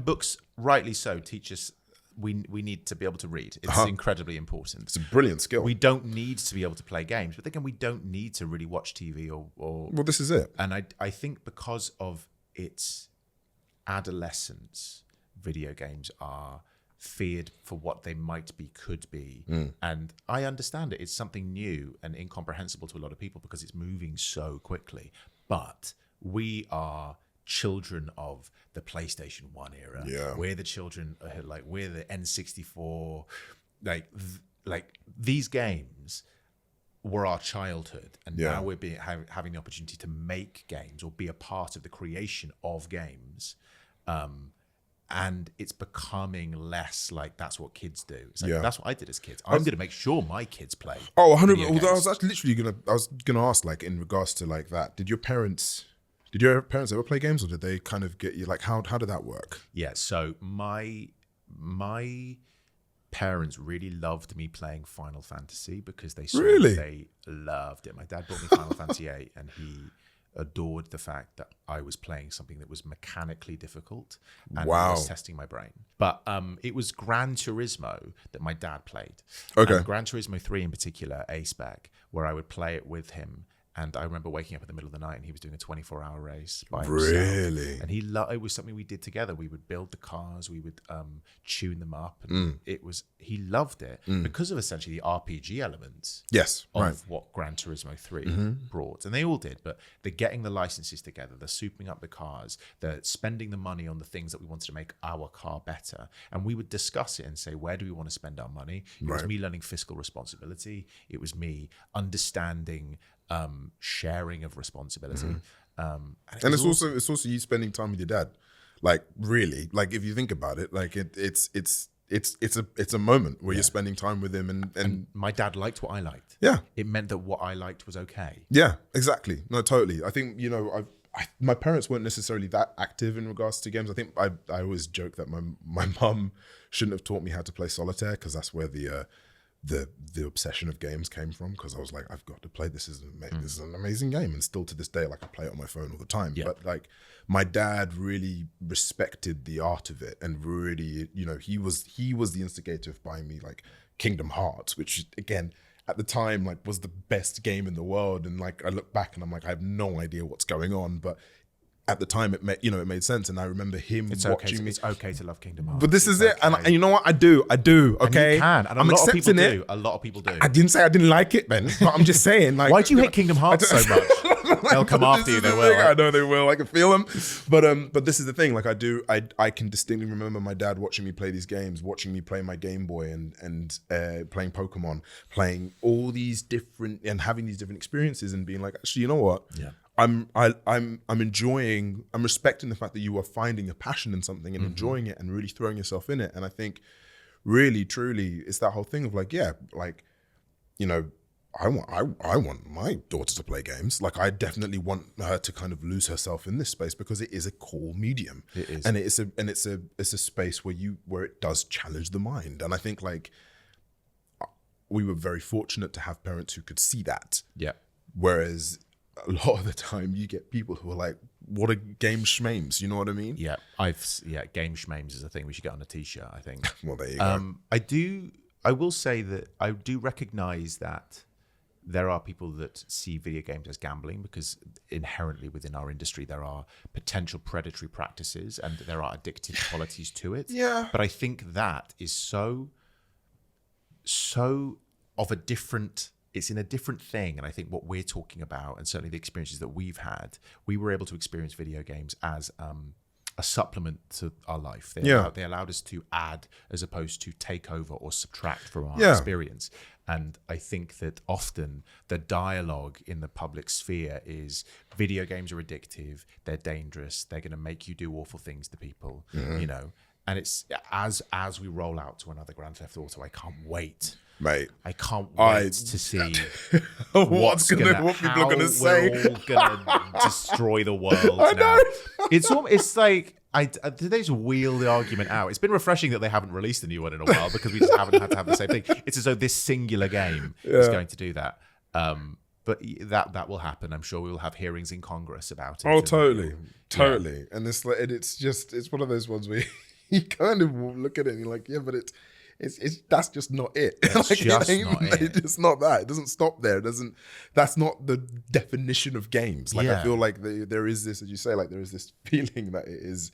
Books, rightly so, teach us we need to be able to read. It's incredibly important. It's a brilliant skill. We don't need to be able to play games, but again, we don't need to really watch TV or well, this is it. And I think because of its adolescence, video games are feared for what they might be, could be. And I understand it. It's something new and incomprehensible to a lot of people because it's moving so quickly. But we are children of the PlayStation 1 era. Yeah. We're the children, like we're the N64, like these games were our childhood, and now we're having the opportunity to make games or be a part of the creation of games, and it's becoming less like that's what kids do. It's like that's what I did as kids. I'm going to make sure my kids play. Oh, 100%. Although I was actually literally gonna ask, like, in regards to like that, did your parents ever play games, or did they kind of get you, like, how did that work? Yeah, so my parents really loved me playing Final Fantasy because they loved it. My dad bought me Final Fantasy 8, and he adored the fact that I was playing something that was mechanically difficult and was testing my brain. But it was Gran Turismo that my dad played. Okay. And Gran Turismo 3 in particular, A-Spec, where I would play it with him. And I remember waking up in the middle of the night and he was doing a 24-hour race by himself. Really? And it was something we did together. We would build the cars, we would tune them up. And he loved it because of essentially the RPG elements of what Gran Turismo 3 brought. And they all did, but the getting the licenses together, the souping up the cars, the spending the money on the things that we wanted to make our car better. And we would discuss it and say, where do we want to spend our money? It was me learning fiscal responsibility. It was me understanding sharing of responsibility, and it's also you spending time with your dad, like, really, like, if you think about it, like it's a moment where you're spending time with him, and my dad liked what I liked. It meant that what I liked was okay. Exactly. No, totally. I think, you know, my parents weren't necessarily that active in regards to games. I think I always joke that my mum shouldn't have taught me how to play solitaire, because that's where the obsession of games came from, because I was like, I've got to play this. This is an amazing game, and still to this day, like, I play it on my phone all the time. But like, my dad really respected the art of it, and really, you know, he was the instigator of buying me like Kingdom Hearts, which again at the time, like, was the best game in the world. And like, I look back and I'm like, I have no idea what's going on, but at the time it made sense. And I remember him watching me. It's okay to love Kingdom Hearts. But this is it. And you know what? I do. Okay. And you can. And I'm accepting it. A lot of people do. I didn't say I didn't like it, Ben. But I'm just saying, like, why do you hate Kingdom Hearts so much? They'll come after you. They will. I know they will. I can feel them. But this is the thing. Like, I can distinctly remember my dad watching me play these games, watching me play my Game Boy and playing Pokemon, playing all these different, and having these different experiences, and being like, actually, you know what? Yeah. I'm respecting the fact that you are finding a passion in something and enjoying it and really throwing yourself in it. And I think really, truly, it's that whole thing of like, like, you know, I want my daughter to play games. Like, I definitely want her to kind of lose herself in this space, because it is a cool medium. It is. And it's a space where it does challenge the mind. And I think, like, we were very fortunate to have parents who could see that. Yeah. Whereas a lot of the time you get people who are like, what are game schmames? You know what I mean? Yeah. Game schmames is a thing we should get on a t-shirt, I think. Well, there you go. I will say that I do recognize that there are people that see video games as gambling, because inherently within our industry there are potential predatory practices and there are addictive qualities to it. Yeah. But I think that is so of a different, it's in a different thing. And I think what we're talking about, and certainly the experiences that we've had, we were able to experience video games as a supplement to our life. They allowed us to add as opposed to take over or subtract from our experience. And I think that often the dialogue in the public sphere is video games are addictive, they're dangerous, they're going to make you do awful things to people, you know. And it's as we roll out to another Grand Theft Auto, I can't wait. Mate, I can't wait to see what people are gonna say. We're all gonna destroy the world. I know. It's like they just wheel the argument out. It's been refreshing that they haven't released a new one in a while, because we just haven't had to have the same thing. It's as though this singular game is going to do that. But that will happen. I'm sure we will have hearings in Congress about it. Oh, totally. And it's like, it's one of those ones where you kind of look at it and you're like, yeah, but it's that's just not it. It's like, just not it. It's not that. It doesn't stop there. That's not the definition of games. Like, I feel like there is this, as you say, like, there is this feeling that it is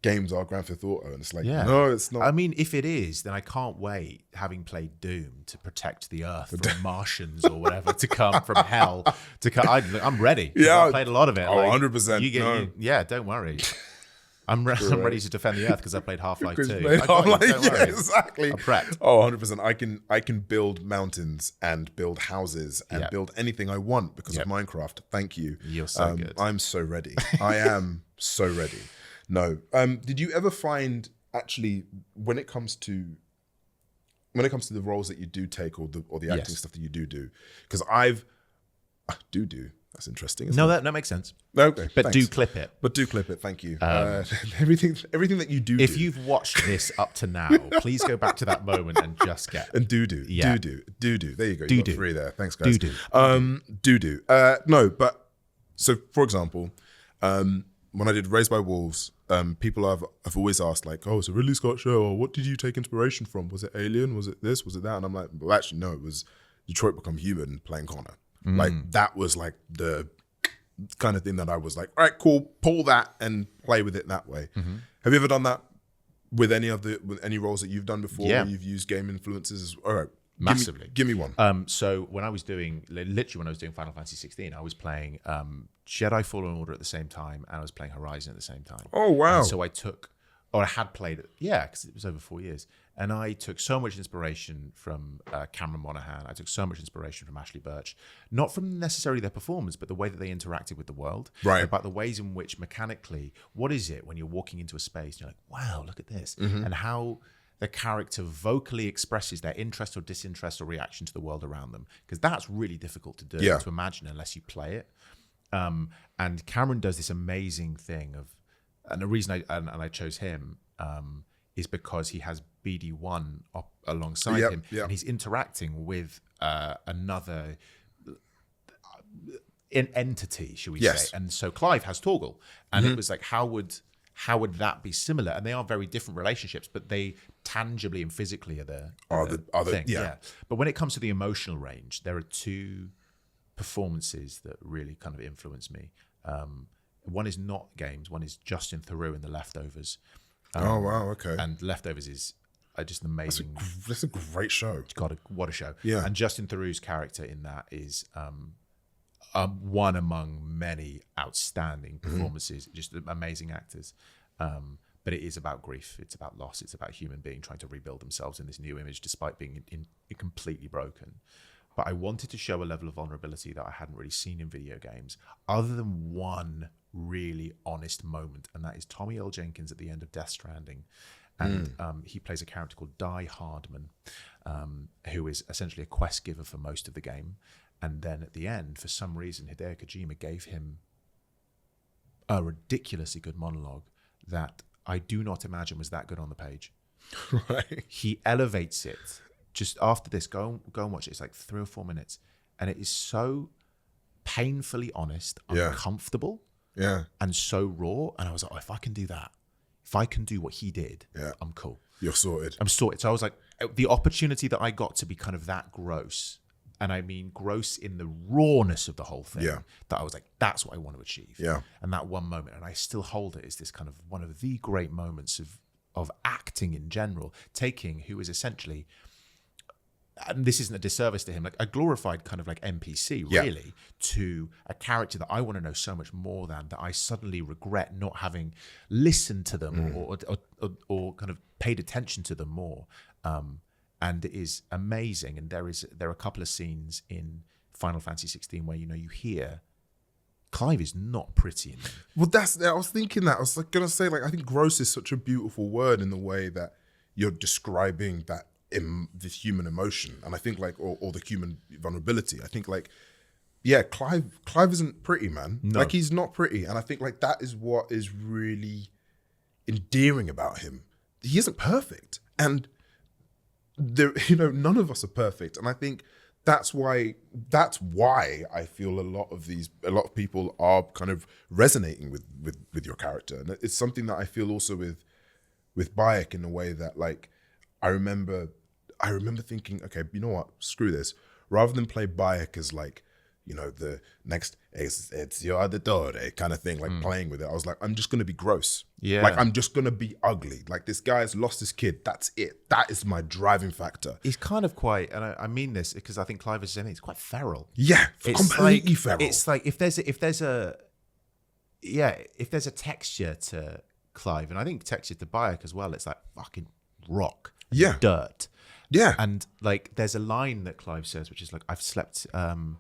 games are Grand Theft Auto, and it's like, Yeah. no, it's not. I mean, if it is, then I can't wait, having played Doom, to protect the Earth from Martians or whatever to come from hell. I'm ready. Yeah. I've played a lot of it. Oh, 100%. Yeah, don't worry. I'm ready to defend the Earth because I played Half-Life 2. Don't Yeah, worry. exactly. I'm prepped. Oh, 100%. I can build mountains and build houses and build anything I want because of Minecraft. Thank you. You're so good. I'm so ready. I am so ready. No. Did you ever find, actually, when it comes to the roles that you do take or the acting stuff that you do, because do. That's interesting. No, that makes sense. Okay, but thanks. do clip it. But do clip it. Thank you. Everything that you do. If you've watched this up to now, please go back to that moment and just get. And do. Yeah. Do. There you go. Do. You got 3 there. Thanks, guys. Do. Do. No, but so for example, when I did Raised by Wolves, people have always asked like, oh, it's a Ridley Scott show, or what did you take inspiration from? Was it Alien? Was it this? Was it that? And I'm like, well, actually, no, it was Detroit Become Human playing Connor. Like that was like the kind of thing that I was like, all right, cool, pull that and play with it that way. Have you ever done that with any roles that you've done before? Yeah. Where you've used game influences? All right, Massively. Give me one. So when I was doing Final Fantasy 16, I was playing Jedi Fallen Order at the same time, and I was playing Horizon at the same time. Oh wow! And so I had played it, because it was over 4 years, and I took so much inspiration from Cameron Monaghan. I took so much inspiration from Ashley Birch, not from necessarily their performance, but the way that they interacted with the world, right? About the ways in which mechanically, what is it when you're walking into a space and you're like, wow, look at this, and how the character vocally expresses their interest or disinterest or reaction to the world around them, because that's really difficult to do, to imagine unless you play it. And Cameron does this amazing thing of, and the reason I chose him is because he has BD1 up alongside him, and he's interacting with another entity, should we say? And so Clive has Torgal, and it was like, how would that be similar? And they are very different relationships, but they tangibly and physically are the thing. Yeah. But when it comes to the emotional range, there are 2 performances that really kind of influence me. One is not games. One is Justin Theroux in The Leftovers. Oh wow, okay. And Leftovers is just an amazing. That's a great show. God, what a show! Yeah. And Justin Theroux's character in that is one among many outstanding performances. Just amazing actors. But it is about grief. It's about loss. It's about human being trying to rebuild themselves in this new image, despite being completely broken. But I wanted to show a level of vulnerability that I hadn't really seen in video games, other than one really honest moment, and that is Tommy Earl Jenkins at the end of Death Stranding. And he plays a character called Die Hardman, who is essentially a quest giver for most of the game. And then at the end, for some reason, Hideo Kojima gave him a ridiculously good monologue that I do not imagine was that good on the page. Right. He elevates it. Just after this, go and watch it. It's like 3 or 4 minutes, and it is so painfully honest, uncomfortable, and so raw. And I was like, oh, if I can do that, if I can do what he did, I'm cool. You're sorted. I'm sorted. So I was like, the opportunity that I got to be kind of that gross, and I mean gross in the rawness of the whole thing, that I was like, that's what I want to achieve. Yeah. And that one moment, and I still hold it as this kind of one of the great moments of acting in general, taking who is essentially, and this isn't a disservice to him, like a glorified kind of like NPC, really, to a character that I want to know so much more than, that I suddenly regret not having listened to them or kind of paid attention to them more. And it is amazing. And there are a couple of scenes in Final Fantasy 16 where, you hear Clive is not pretty in them. Well, I was thinking that. I was like gonna say, like, I think gross is such a beautiful word in the way that you're describing that this human emotion, and I think like or the human vulnerability. I think like, Clive isn't pretty, man. No. Like, he's not pretty, and I think like that is what is really endearing about him. He isn't perfect, and there, none of us are perfect, and I think that's why I feel a lot of people are kind of resonating with your character, and it's something that I feel also with Bayek, in a way that, like, I remember thinking, okay, you know what? Screw this. Rather than play Bayek as like, the next it's your auditore kind of thing, like playing with it. I was like, I'm just going to be gross. Yeah. Like, I'm just going to be ugly. Like, this guy's lost his kid. That's it. That is my driving factor. He's kind of quite, and I mean this because I think Clive is saying it's quite feral. Yeah, It's completely like, feral. It's like if there's a texture to Clive, and I think texture to Bayek as well, it's like fucking rock, dirt. Yeah. And like there's a line that Clive says, which is like, I've slept in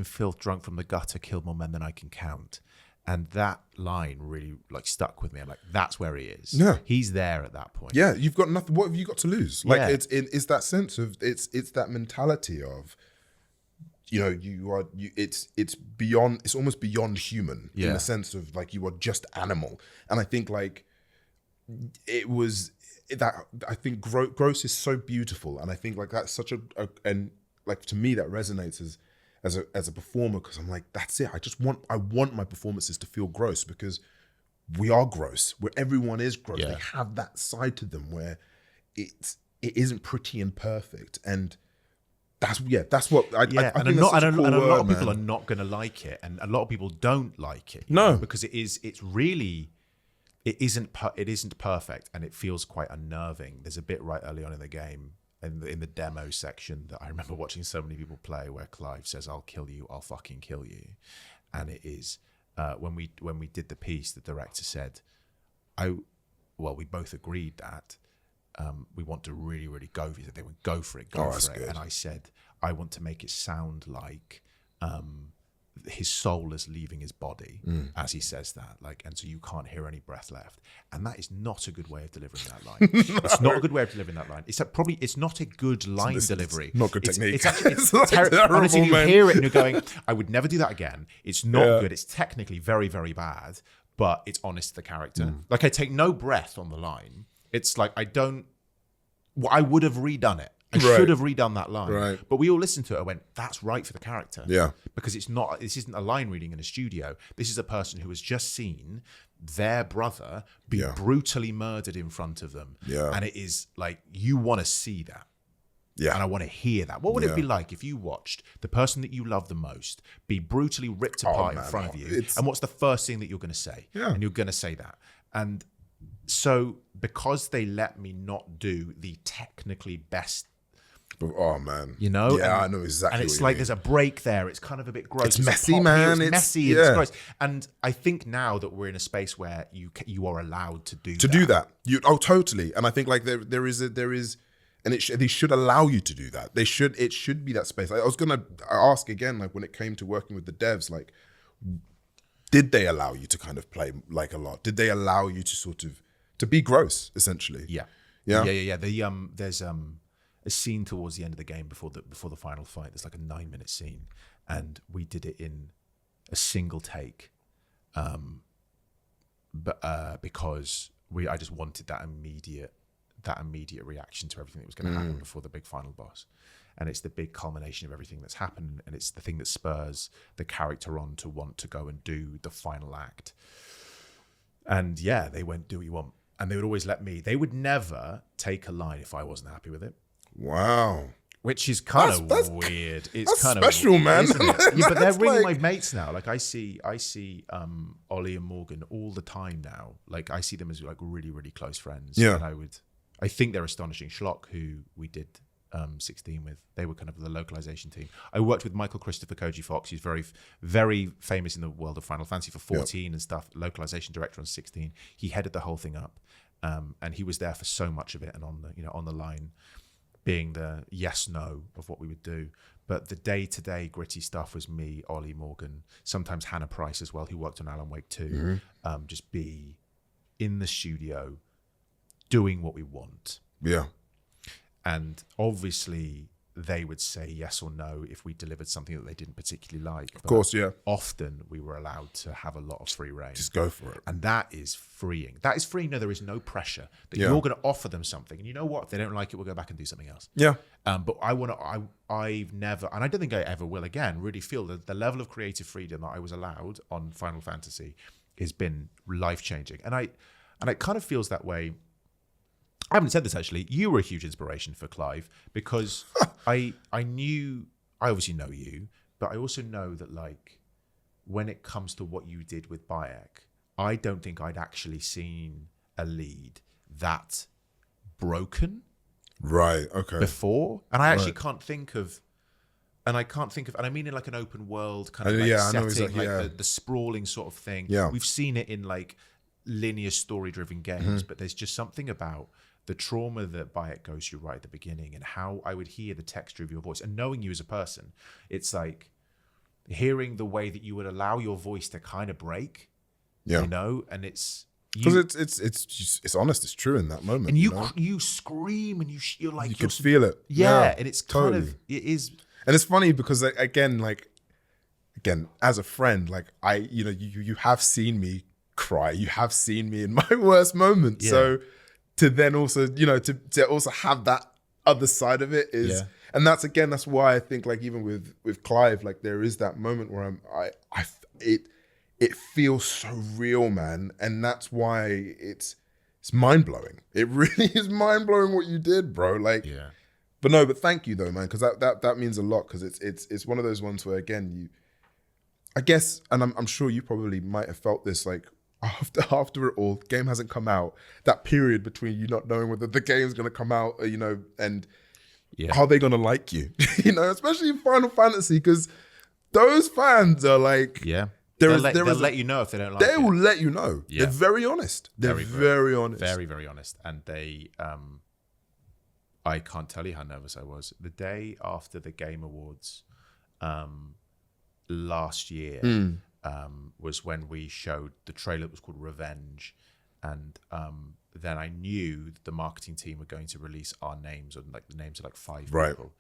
filth, drunk from the gutter, killed more men than I can count. And that line really like stuck with me. I'm like, that's where he is. Yeah. He's there at that point. Yeah, you've got nothing. What have you got to lose? Like, Yeah. it's that sense of, it's that mentality of, it's beyond, it's almost beyond human in the sense of like, you are just animal. And I think like, it was that, I think gross is so beautiful. And I think like that's such and like to me that resonates as a performer, because I'm like, that's it. I want my performances to feel gross, because we are gross, where everyone is gross. Yeah. They have that side to them where it isn't pretty and perfect. And that's what I think and a lot of people are not going to like it, and a lot of people don't like it. No, because it isn't perfect, and it feels quite unnerving. There's a bit right early on in the game, in the demo section, that I remember watching so many people play, where Clive says, "I'll kill you, I'll fucking kill you," and it is when we did the piece, the director said, we both agreed that we want to really, really go for it. They would go for it, go for it. Good. And I said, I want to make it sound like his soul is leaving his body as he says that, like, and so you can't hear any breath left. And that is not a good way of delivering that line. No. It's not a good way of delivering that line. It's not a good line delivery. Not good technique. It's actually like terrible. Honestly, you man. hear it and you're going, I would never do that again. It's not good. It's technically very, very bad, but it's honest to the character. Like, I take no breath on the line. It's like, I would have redone it. I should have redone that line. Right. But we all listened to it and went, that's right for the character. Yeah. Because this isn't a line reading in a studio. This is a person who has just seen their brother be brutally murdered in front of them. Yeah. And it is like, you want to see that. Yeah. And I want to hear that. What would it be like if you watched the person that you love the most be brutally ripped apart in front of you? And what's the first thing that you're going to say? Yeah. And you're going to say that. And so because they let me not do the technically best, oh man, yeah, I know exactly. And it's like there's a break there. It's kind of a bit gross. It's messy, man. It's messy. It's gross. And I think now that we're in a space where you are allowed to do that. Totally. And I think like there is, and they should allow you to do that. It should be that space. I was gonna ask again, like when it came to working with the devs, like did they allow you to kind of play like a lot? Did they allow you to sort of to be gross essentially? Yeah. There's a scene towards the end of the game before the final fight. There's like a 9-minute scene, and we did it in a single take, because I just wanted that immediate reaction to everything that was going to happen before the big final boss. And it's the big culmination of everything that's happened, and it's the thing that spurs the character on to want to go and do the final act. And yeah, they went, do what you want. And they would always let me. They would never take a line if I wasn't happy with it. Wow. Which is kind of weird. It's kind of special, man. Isn't it? Yeah, but they're really my mates now. Like I see Ollie and Morgan all the time now. Like I see them as like really, really close friends. Yeah. And I think they're astonishing. Schlock, who we did 16 with, they were kind of the localization team. I worked with Michael Christopher Koji Fox, who's very, very famous in the world of Final Fantasy for 14 and stuff, localization director on 16. He headed the whole thing up. And he was there for so much of it, and on the line, being the yes/no of what we would do. But the day-to-day gritty stuff was me, Ollie, Morgan, sometimes Hannah Price as well, who worked on Alan Wake 2, just be in the studio doing what we want. Yeah. And obviously they would say yes or no if we delivered something that they didn't particularly like. Of course, yeah. Often we were allowed to have a lot of free reign. Just go for it. And that is freeing. That is freeing. No, there is no pressure that you're going to offer them something. And you know what? If they don't like it, we'll go back and do something else. Yeah. But I've never, and I don't think I ever will again, really feel that the level of creative freedom that I was allowed on Final Fantasy has been life-changing. And it kind of feels that way. I haven't said this actually. You were a huge inspiration for Clive because I I obviously know you, but I also know that like when it comes to what you did with Bayek, I don't think I'd actually seen a lead that broken before. And I actually can't think of, and I mean in like an open world kind of setting, like the sprawling sort of thing. Yeah. We've seen it in like linear story-driven games, but there's just something about the trauma that Bayek goes through right at the beginning and how I would hear the texture of your voice. And knowing you as a person, it's like hearing the way that you would allow your voice to kind of break, you know, and it's... Because it's honest, it's true in that moment. And you scream and you're like... You could feel it. Yeah, and it's kind of... It is... And it's funny because again, as a friend, like you have seen me cry. You have seen me in my worst moments. Yeah. So to then also, to also have that other side of it is, and that's why I think like even with Clive, like there is that moment where it feels so real, man. And that's why it's mind blowing. It really is mind blowing what you did, bro. Like, but thank you though, man. Cause that means a lot. Cause it's one of those ones where again, I guess, and I'm sure you probably might have felt this like, after it all, game hasn't come out. That period between you not knowing whether the game's going to come out, and how they going to like you, especially in Final Fantasy, because those fans are like, they'll let you know if they don't like it. They will let you know. Yeah. They're very honest. They're very honest. Very, very honest. And they, I can't tell you how nervous I was. The day after the Game Awards last year, was when we showed the trailer that was called Revenge, and then I knew that the marketing team were going to release our names, or like the names of like 5 people.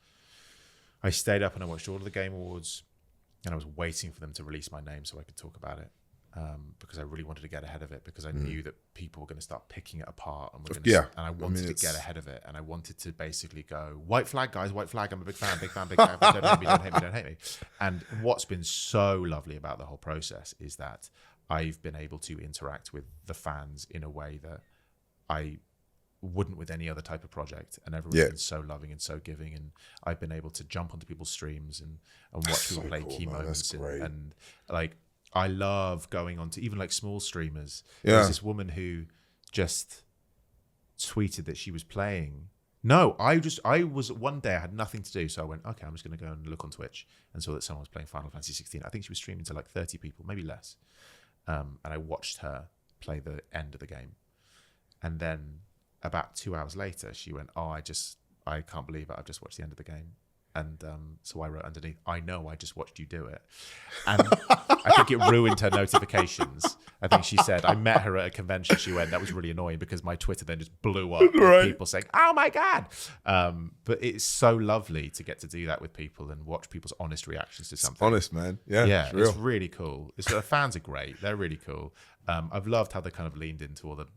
I stayed up and I watched all of the Game Awards, and I was waiting for them to release my name so I could talk about it, because I really wanted to get ahead of it, because I knew that people were going to start picking it apart, and and I wanted to get ahead of it, and I wanted to basically go, white flag, guys, white flag, I'm a big fan, don't hate me. And what's been so lovely about the whole process is that I've been able to interact with the fans in a way that I wouldn't with any other type of project, and everyone's been so loving and so giving, and I've been able to jump onto people's streams and watch people play key moments, and like I love going on to even like small streamers. There's this woman who just tweeted that she was playing. No, I was one day I had nothing to do, so I went, okay, I'm just going to go and look on Twitch, and saw that someone was playing Final Fantasy 16. I think she was streaming to like 30 people, maybe less. And I watched her play the end of the game, and then about 2 hours later, she went, oh, I can't believe it. I've just watched the end of the game. And so I wrote underneath, I know, I just watched you do it. And I think it ruined her notifications. I think she said, I met her at a convention. She went, that was really annoying, because my Twitter then just blew up with people saying, oh my God. But it's so lovely to get to do that with people and watch people's honest reactions to something. It's honest, man. Yeah, it's really cool. The fans are great. They're really cool. I've loved how they kind of leaned into all the,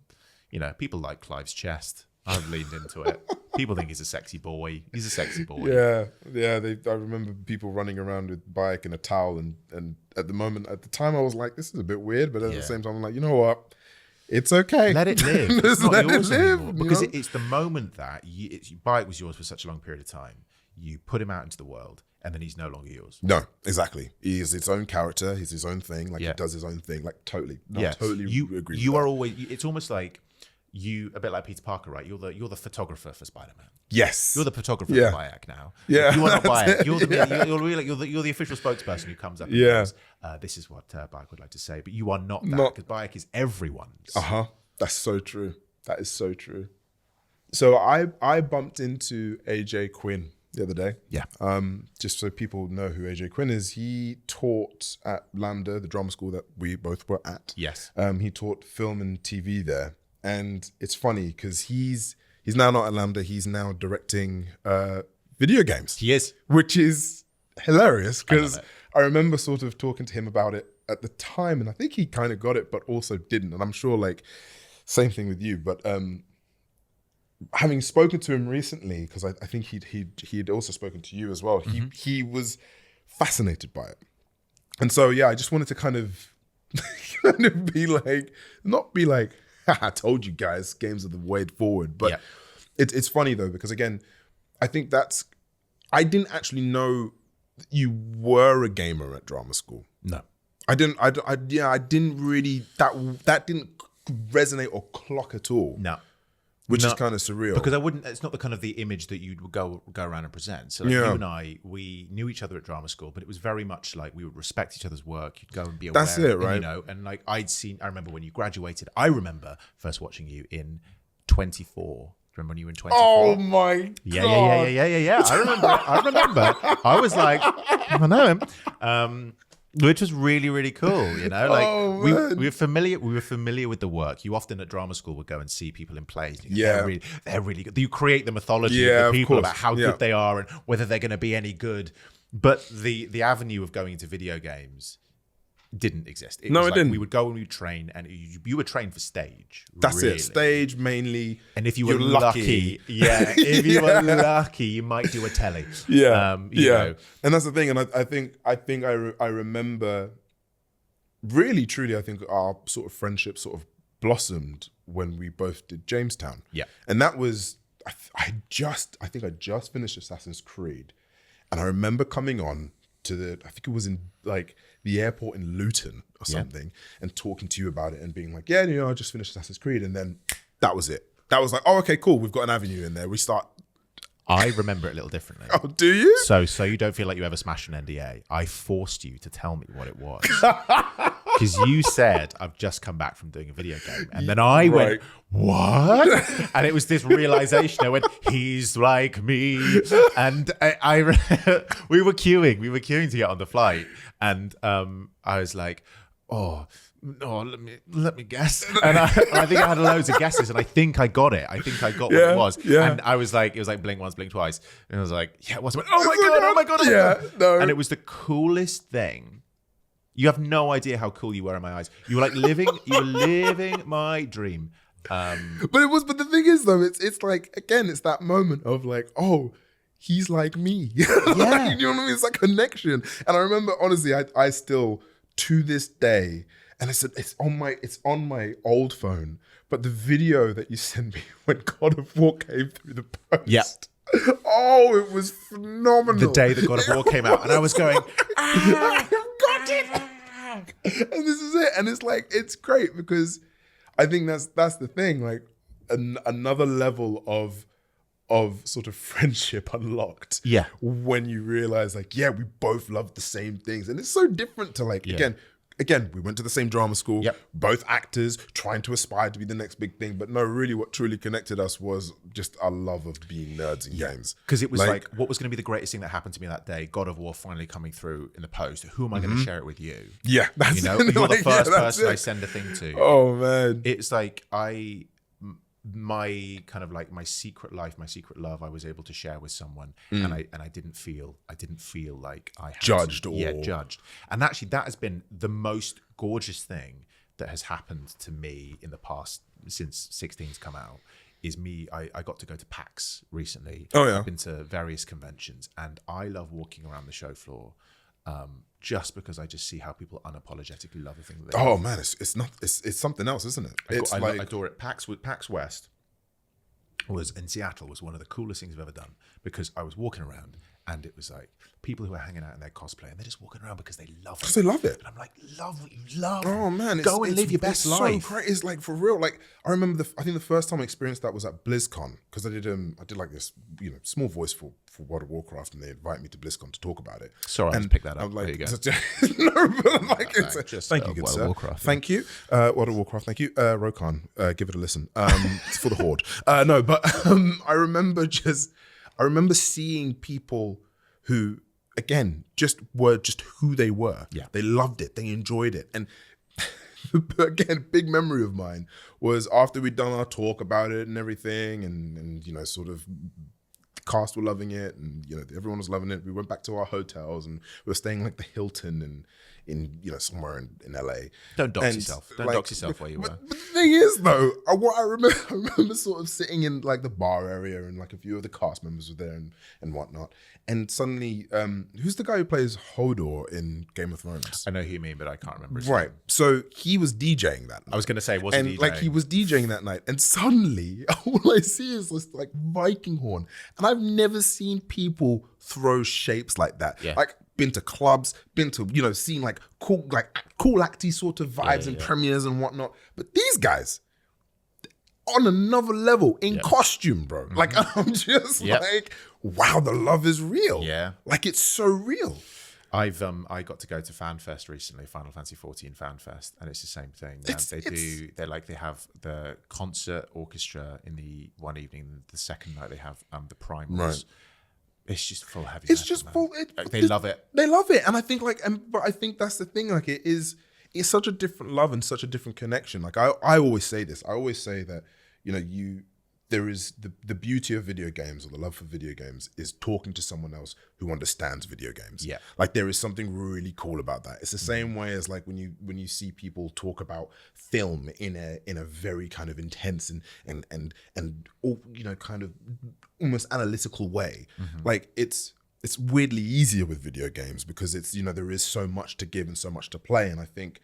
people like Clive's chest. I've leaned into it. People think he's a sexy boy. He's a sexy boy. Yeah. I remember people running around with Bayek and a towel, and at the time, I was like, this is a bit weird, but at the same time, I'm like, you know what? It's okay. Let it live. It's not yours anymore. Because you know? It's the moment that Bayek was yours for such a long period of time. You put him out into the world, and then he's no longer yours. No, exactly. He is his own character. He's his own thing. Like he does his own thing. Like totally. Totally agree. You are always. It's almost like. You a bit like Peter Parker, right? You're the photographer for Spider-Man. Yes, you're the photographer for Bayek now. Yeah, you are not Bayek. You're the official spokesperson who comes up and goes, "This is what Bayek would like to say," but you are not that, because Bayek is everyone's. That's so true. That is so true. So I bumped into AJ Quinn the other day. Yeah. Just so people know who AJ Quinn is, he taught at Lambda, the drama school that we both were at. Yes. He taught film and TV there. And it's funny because he's now not at Lambda. He's now directing video games. He is. Which is hilarious, because I remember sort of talking to him about it at the time, and I think he kind of got it, but also didn't. And I'm sure like same thing with you. But having spoken to him recently, because I think he'd also spoken to you as well, he was fascinated by it. And so, I just wanted to kind of be like, not be like, I told you guys, games are the way forward. But it's funny though, because again, I think I didn't actually know you were a gamer at drama school. No. I didn't really, that didn't resonate or clock at all. No. Which is kind of surreal. Because it's not the image that you'd go around and present. So like you and I, we knew each other at drama school, but it was very much like we would respect each other's work. You'd go and be aware. That's it, right? And, and like I remember when you graduated, I remember first watching you in 24. Remember when you were in 24? Oh my God. Yeah. I remember. I was like, I know him. Which was really, really cool, Like we were familiar. We were familiar with the work. You often at drama school would go and see people in plays. They're really good. You create the mythology of the people about how good they are and whether they're going to be any good. But the avenue of going into video games didn't exist. It didn't. We would go and we would train, and you were trained for stage. That's it. Stage mainly. And if you were lucky, if you were lucky, you might do a telly. And that's the thing. And I think I remember really truly. I think our sort of friendship sort of blossomed when we both did Jamestown. Yeah, and that was I think I just finished Assassin's Creed, and I remember coming on to I think it was in like the airport in Luton or something, and talking to you about it and being like, I just finished Assassin's Creed, and then that was it. That was like, oh, okay, cool, we've got an avenue in there. We start. I remember it a little differently. Oh, do you? So you don't feel like you ever smashed an NDA. I forced you to tell me what it was. Because you said, I've just come back from doing a video game. And then I went, what? And it was this realization. I went, he's like me. And we were queuing to get on the flight. And I was like, let me guess. And I think I had loads of guesses, and I think I got it. I think I got what it was. Yeah. And I was like, it was like blink once, blink twice. And I was like, it was. I went, oh my God. No. And it was the coolest thing. You have no idea how cool you were in my eyes. You were like living my dream. But the thing is though, it's like, again, it's that moment of like, oh, he's like me. Yeah. You know what I mean? It's like connection. And I remember, honestly, I still, to this day, and it's on my old phone, but the video that you sent me when God of War came through the post. Yeah. Oh, it was phenomenal. The day that God of War came out, and I was going, I've got it. And this is it. And it's like, it's great because I think that's the thing. Like another level of sort of friendship unlocked. Yeah. When you realize like, we both love the same things. And it's so different to like, again, we went to the same drama school, both actors trying to aspire to be the next big thing. But no, really what truly connected us was just our love of being nerds in games. Because it was like, what was going to be the greatest thing that happened to me that day? God of War finally coming through in the post. Who am I going to share it with you? Yeah. That's you're the first person I send a thing to. Oh, man. It's like my kind of like my secret life, my secret love, I was able to share with someone, and I didn't feel like I had judged judged. And actually, that has been the most gorgeous thing that has happened to me in the past since 16's come out. Is me. I got to go to PAX recently. Oh yeah, I've been to various conventions, and I love walking around the show floor. Just because I just see how people unapologetically love the thing that they love. Man, it's something else, isn't it? I adore it. PAX West was in Seattle was one of the coolest things I've ever done, because I was walking around and it was like people who are hanging out in their cosplay and they're just walking around because they love it. Because they love it. And I'm like, love what you love. Oh man, go and live your best life. So great. It's like for real. Like I remember I think the first time I experienced that was at BlizzCon, because I did like this small voice for World of Warcraft, and they invited me to BlizzCon to talk about it. Sorry, I just picked that up. Like, there you go. No, but like thank you, good World sir. Of Warcraft, thank you, World of Warcraft. Thank you, Rokan. Give it a listen. It's for the Horde. No, but I remember seeing people who, again, were who they were. Yeah. They loved it. They enjoyed it. And again, big memory of mine was after we'd done our talk about it and everything, and sort of cast were loving it, and everyone was loving it. We went back to our hotels and we were staying like the Hilton in somewhere in LA. Don't dox yourself. Don't dox yourself where you were. But the thing is though, what I remember sort of sitting in like the bar area, and like a few of the cast members were there and whatnot. And suddenly, who's the guy who plays Hodor in Game of Thrones? I know who you mean, but I can't remember his name. So he was DJing that night. I was going to say, was he DJing? And like he was DJing that night, and suddenly all I see is this like Viking horn, and I've never seen people throw shapes like that. Yeah. Like been to clubs, been to, you know, seen like cool acty sort of vibes and premieres and whatnot. But these guys, on another level, in costume, bro. Like I'm just like, wow, the love is real. Yeah. Like it's so real. I got to go to FanFest recently, Final Fantasy 14 FanFest, and it's the same thing. They have the concert orchestra in the one evening. The second night they have the primals. Right. It's just full heavy. It's metal, just man. full. They love it. They love it, and I think but I think that's the thing. Like it's such a different love and such a different connection. Like I always say this. I always say that, you know, there is the beauty of video games, or the love for video games, is talking to someone else who understands video games. Yeah. Like there is something really cool about that. It's the same way as like when you see people talk about film in a very kind of intense and all, you know, kind of almost analytical way. Like it's weirdly easier with video games because it's, you know, there is so much to give and so much to play, and I think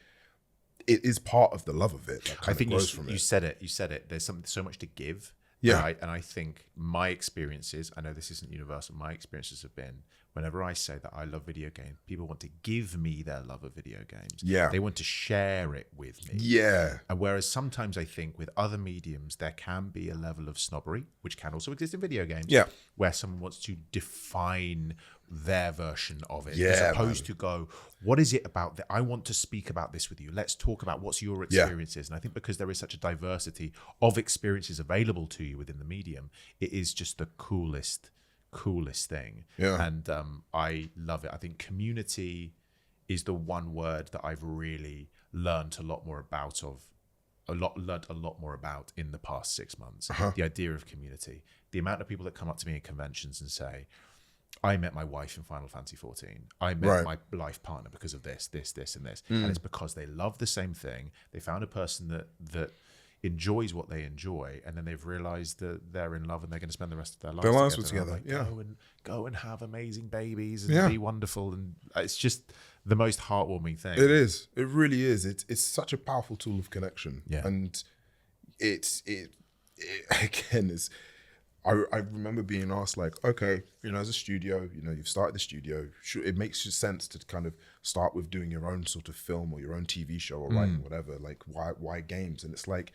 it is part of the love of it. I think you said it. There's so much to give. Yeah. And I think my experiences, I know this isn't universal, my experiences have been, whenever I say that I love video games, people want to give me their love of video games. Yeah. They want to share it with me. Yeah. And whereas sometimes I think with other mediums, there can be a level of snobbery, which can also exist in video games. Yeah. Where someone wants to define their version of it, as opposed to go, what is it about that? I want to speak about this with you. Let's talk about what's your experiences. And I think because there is such a diversity of experiences available to you within the medium, it is just the coolest thing. Yeah. And I love it. I think community is the one word that I've really learned a lot more about in the past 6 months. The idea of community, the amount of people that come up to me in conventions and say, I met my wife in Final Fantasy 14. I met my life partner because of this, and this. And it's because they love the same thing. They found a person that enjoys what they enjoy, and then they've realized that they're in love and they're going to spend the rest of their lives together. Like, go and have amazing babies and be wonderful. And it's just the most heartwarming thing. It is. It really is. It's such a powerful tool of connection. Yeah. And it again is. I remember being asked, like, okay, you know, as a studio, you know, you've started the studio. It makes sense to kind of start with doing your own sort of film or your own TV show or writing whatever. Like, why games? And it's like,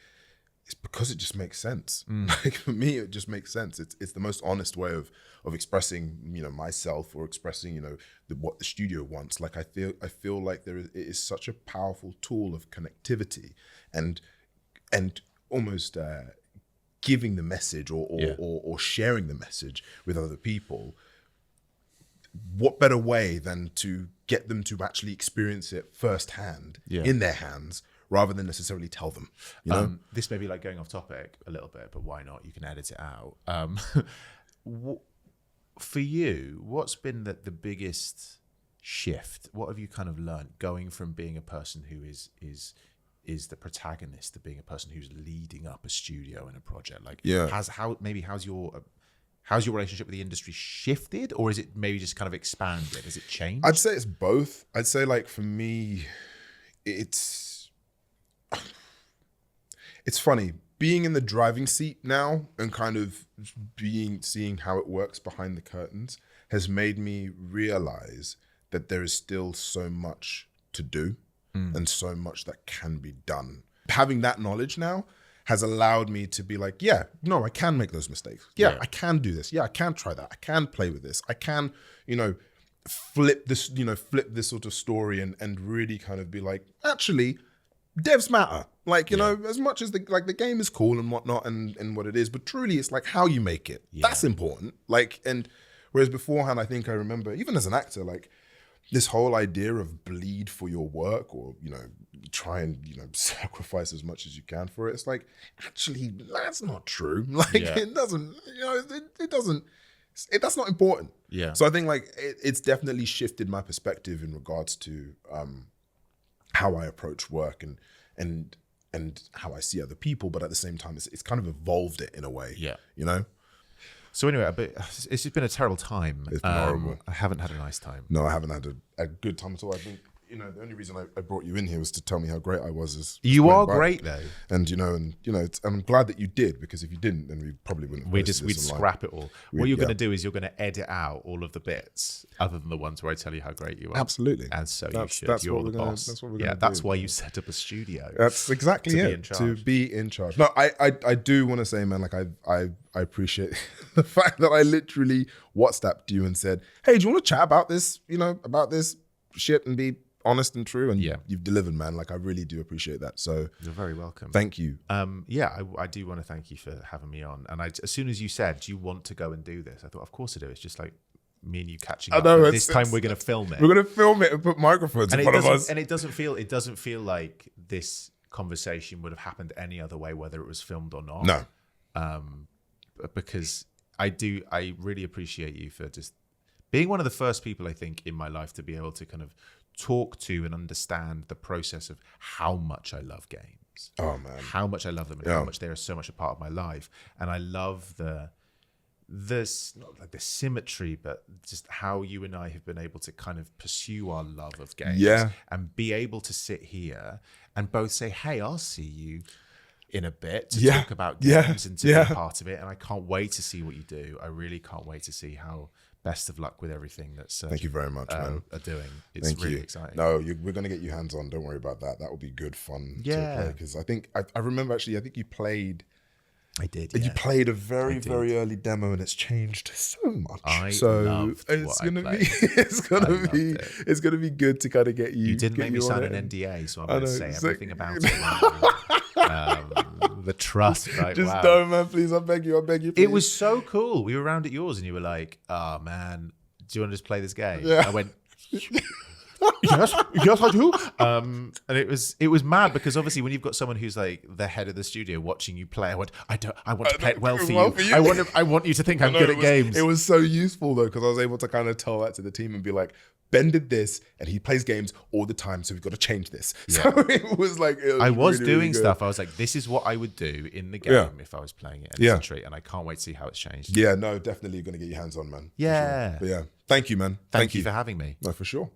it's because it just makes sense. Like for me, it just makes sense. It's the most honest way of expressing, you know, myself, or expressing, you know, what the studio wants. Like I feel like it is such a powerful tool of connectivity and almost. Giving the message or sharing the message with other people. What better way than to get them to actually experience it firsthand in their hands, rather than necessarily tell them, you know? This may be like going off topic a little bit, but why not? You can edit it out. For you, what's been the biggest shift? What have you kind of learned going from being a person who is the protagonist to being a person who's leading up a studio and a project? Like, how's your relationship with the industry shifted, or is it maybe just kind of expanded? Has it changed? I'd say it's both. I'd say, like, for me, it's funny being in the driving seat now and kind of seeing how it works behind the curtains has made me realize that there is still so much to do. And so much that can be done. Having that knowledge now has allowed me to be like, I can make those mistakes. I can do this. I can try that. I can play with this. I can, you know, flip this sort of story and really kind of be like, actually, devs matter. Like, you know, as much as the game is cool and whatnot and what it is, but truly it's like how you make it. That's important. Like, and whereas beforehand, I think I remember, even as an actor, like, this whole idea of bleed for your work, or, you know, try and, you know, sacrifice as much as you can for it. It's like, actually, that's not true. Like, it doesn't, you know, it doesn't, that's not important. Yeah. So I think, like, it's definitely shifted my perspective in regards to how I approach work and how I see other people. But at the same time, it's kind of evolved it in a way. Yeah. You know? So anyway, it's just been a terrible time. It's been horrible. I haven't had a nice time. No, I haven't had a good time at all. I think the only reason I brought you in here was to tell me how great I was. You are great though, and I'm glad that you did, because if you didn't, then we probably wouldn't. We'd scrap it all. What you're going to do is you're going to edit out all of the bits, other than the ones where I tell you how great you are. Absolutely, and so you should. You're the boss. That's what we're going to do. That's why you set up a studio. That's exactly it. To be in charge. No, I do want to say, man, like I appreciate the fact that I literally WhatsApped you and said, hey, do you want to chat about this? About this shit and be honest and true, and you've delivered, man. Like, I really do appreciate that. So you're very welcome. Thank you. I do want to thank you for having me on. And as soon as you said, do you want to go and do this? I thought, of course I do. It's just like me and you catching up. But this time we're going to film it. We're going to film it and put microphones in front of us. And it doesn't feel like this conversation would have happened any other way, whether it was filmed or not. No. Because I really appreciate you for just being one of the first people, I think, in my life to be able to kind of talk to and understand the process of how much I love games. Oh man, how much I love them and how much they are so much a part of my life. And I love not like the symmetry, but just how you and I have been able to kind of pursue our love of games and be able to sit here and both say, hey, I'll see you in a bit to talk about games and to be part of it. And I can't wait to see what you do. I really can't wait to see how. Best of luck with everything that Surgent Thank you very much, man. Are doing. It's really exciting. No, we're going to get you hands on. Don't worry about that. That will be good fun to play. Because I think, I remember actually, I think you played. I did. You played a very, very early demo, and it's changed so much. It's gonna be good to kind of get you. You didn't make me sign an NDA, so I'm going to say everything about it. The trust, right? Just don't, man. Please, I beg you. Please. It was so cool. We were around at yours, and you were like, "Oh man, do you want to just play this game?" Yeah. I went, yes, I do. And it was mad, because obviously when you've got someone who's like the head of the studio watching you play, I want to play it well for you. I want you to think I'm good at games. It was so useful though, because I was able to kind of tell that to the team and be like, Ben did this, and he plays games all the time, so we've got to change this. Yeah. So it was like, I was really, doing really stuff. I was like, this is what I would do in the game if I was playing it. And it's a treat, and I can't wait to see how it's changed. Yeah, no, definitely you're going to get your hands on, man. Yeah. But yeah, thank you, man. Thank you for having me. No, for sure.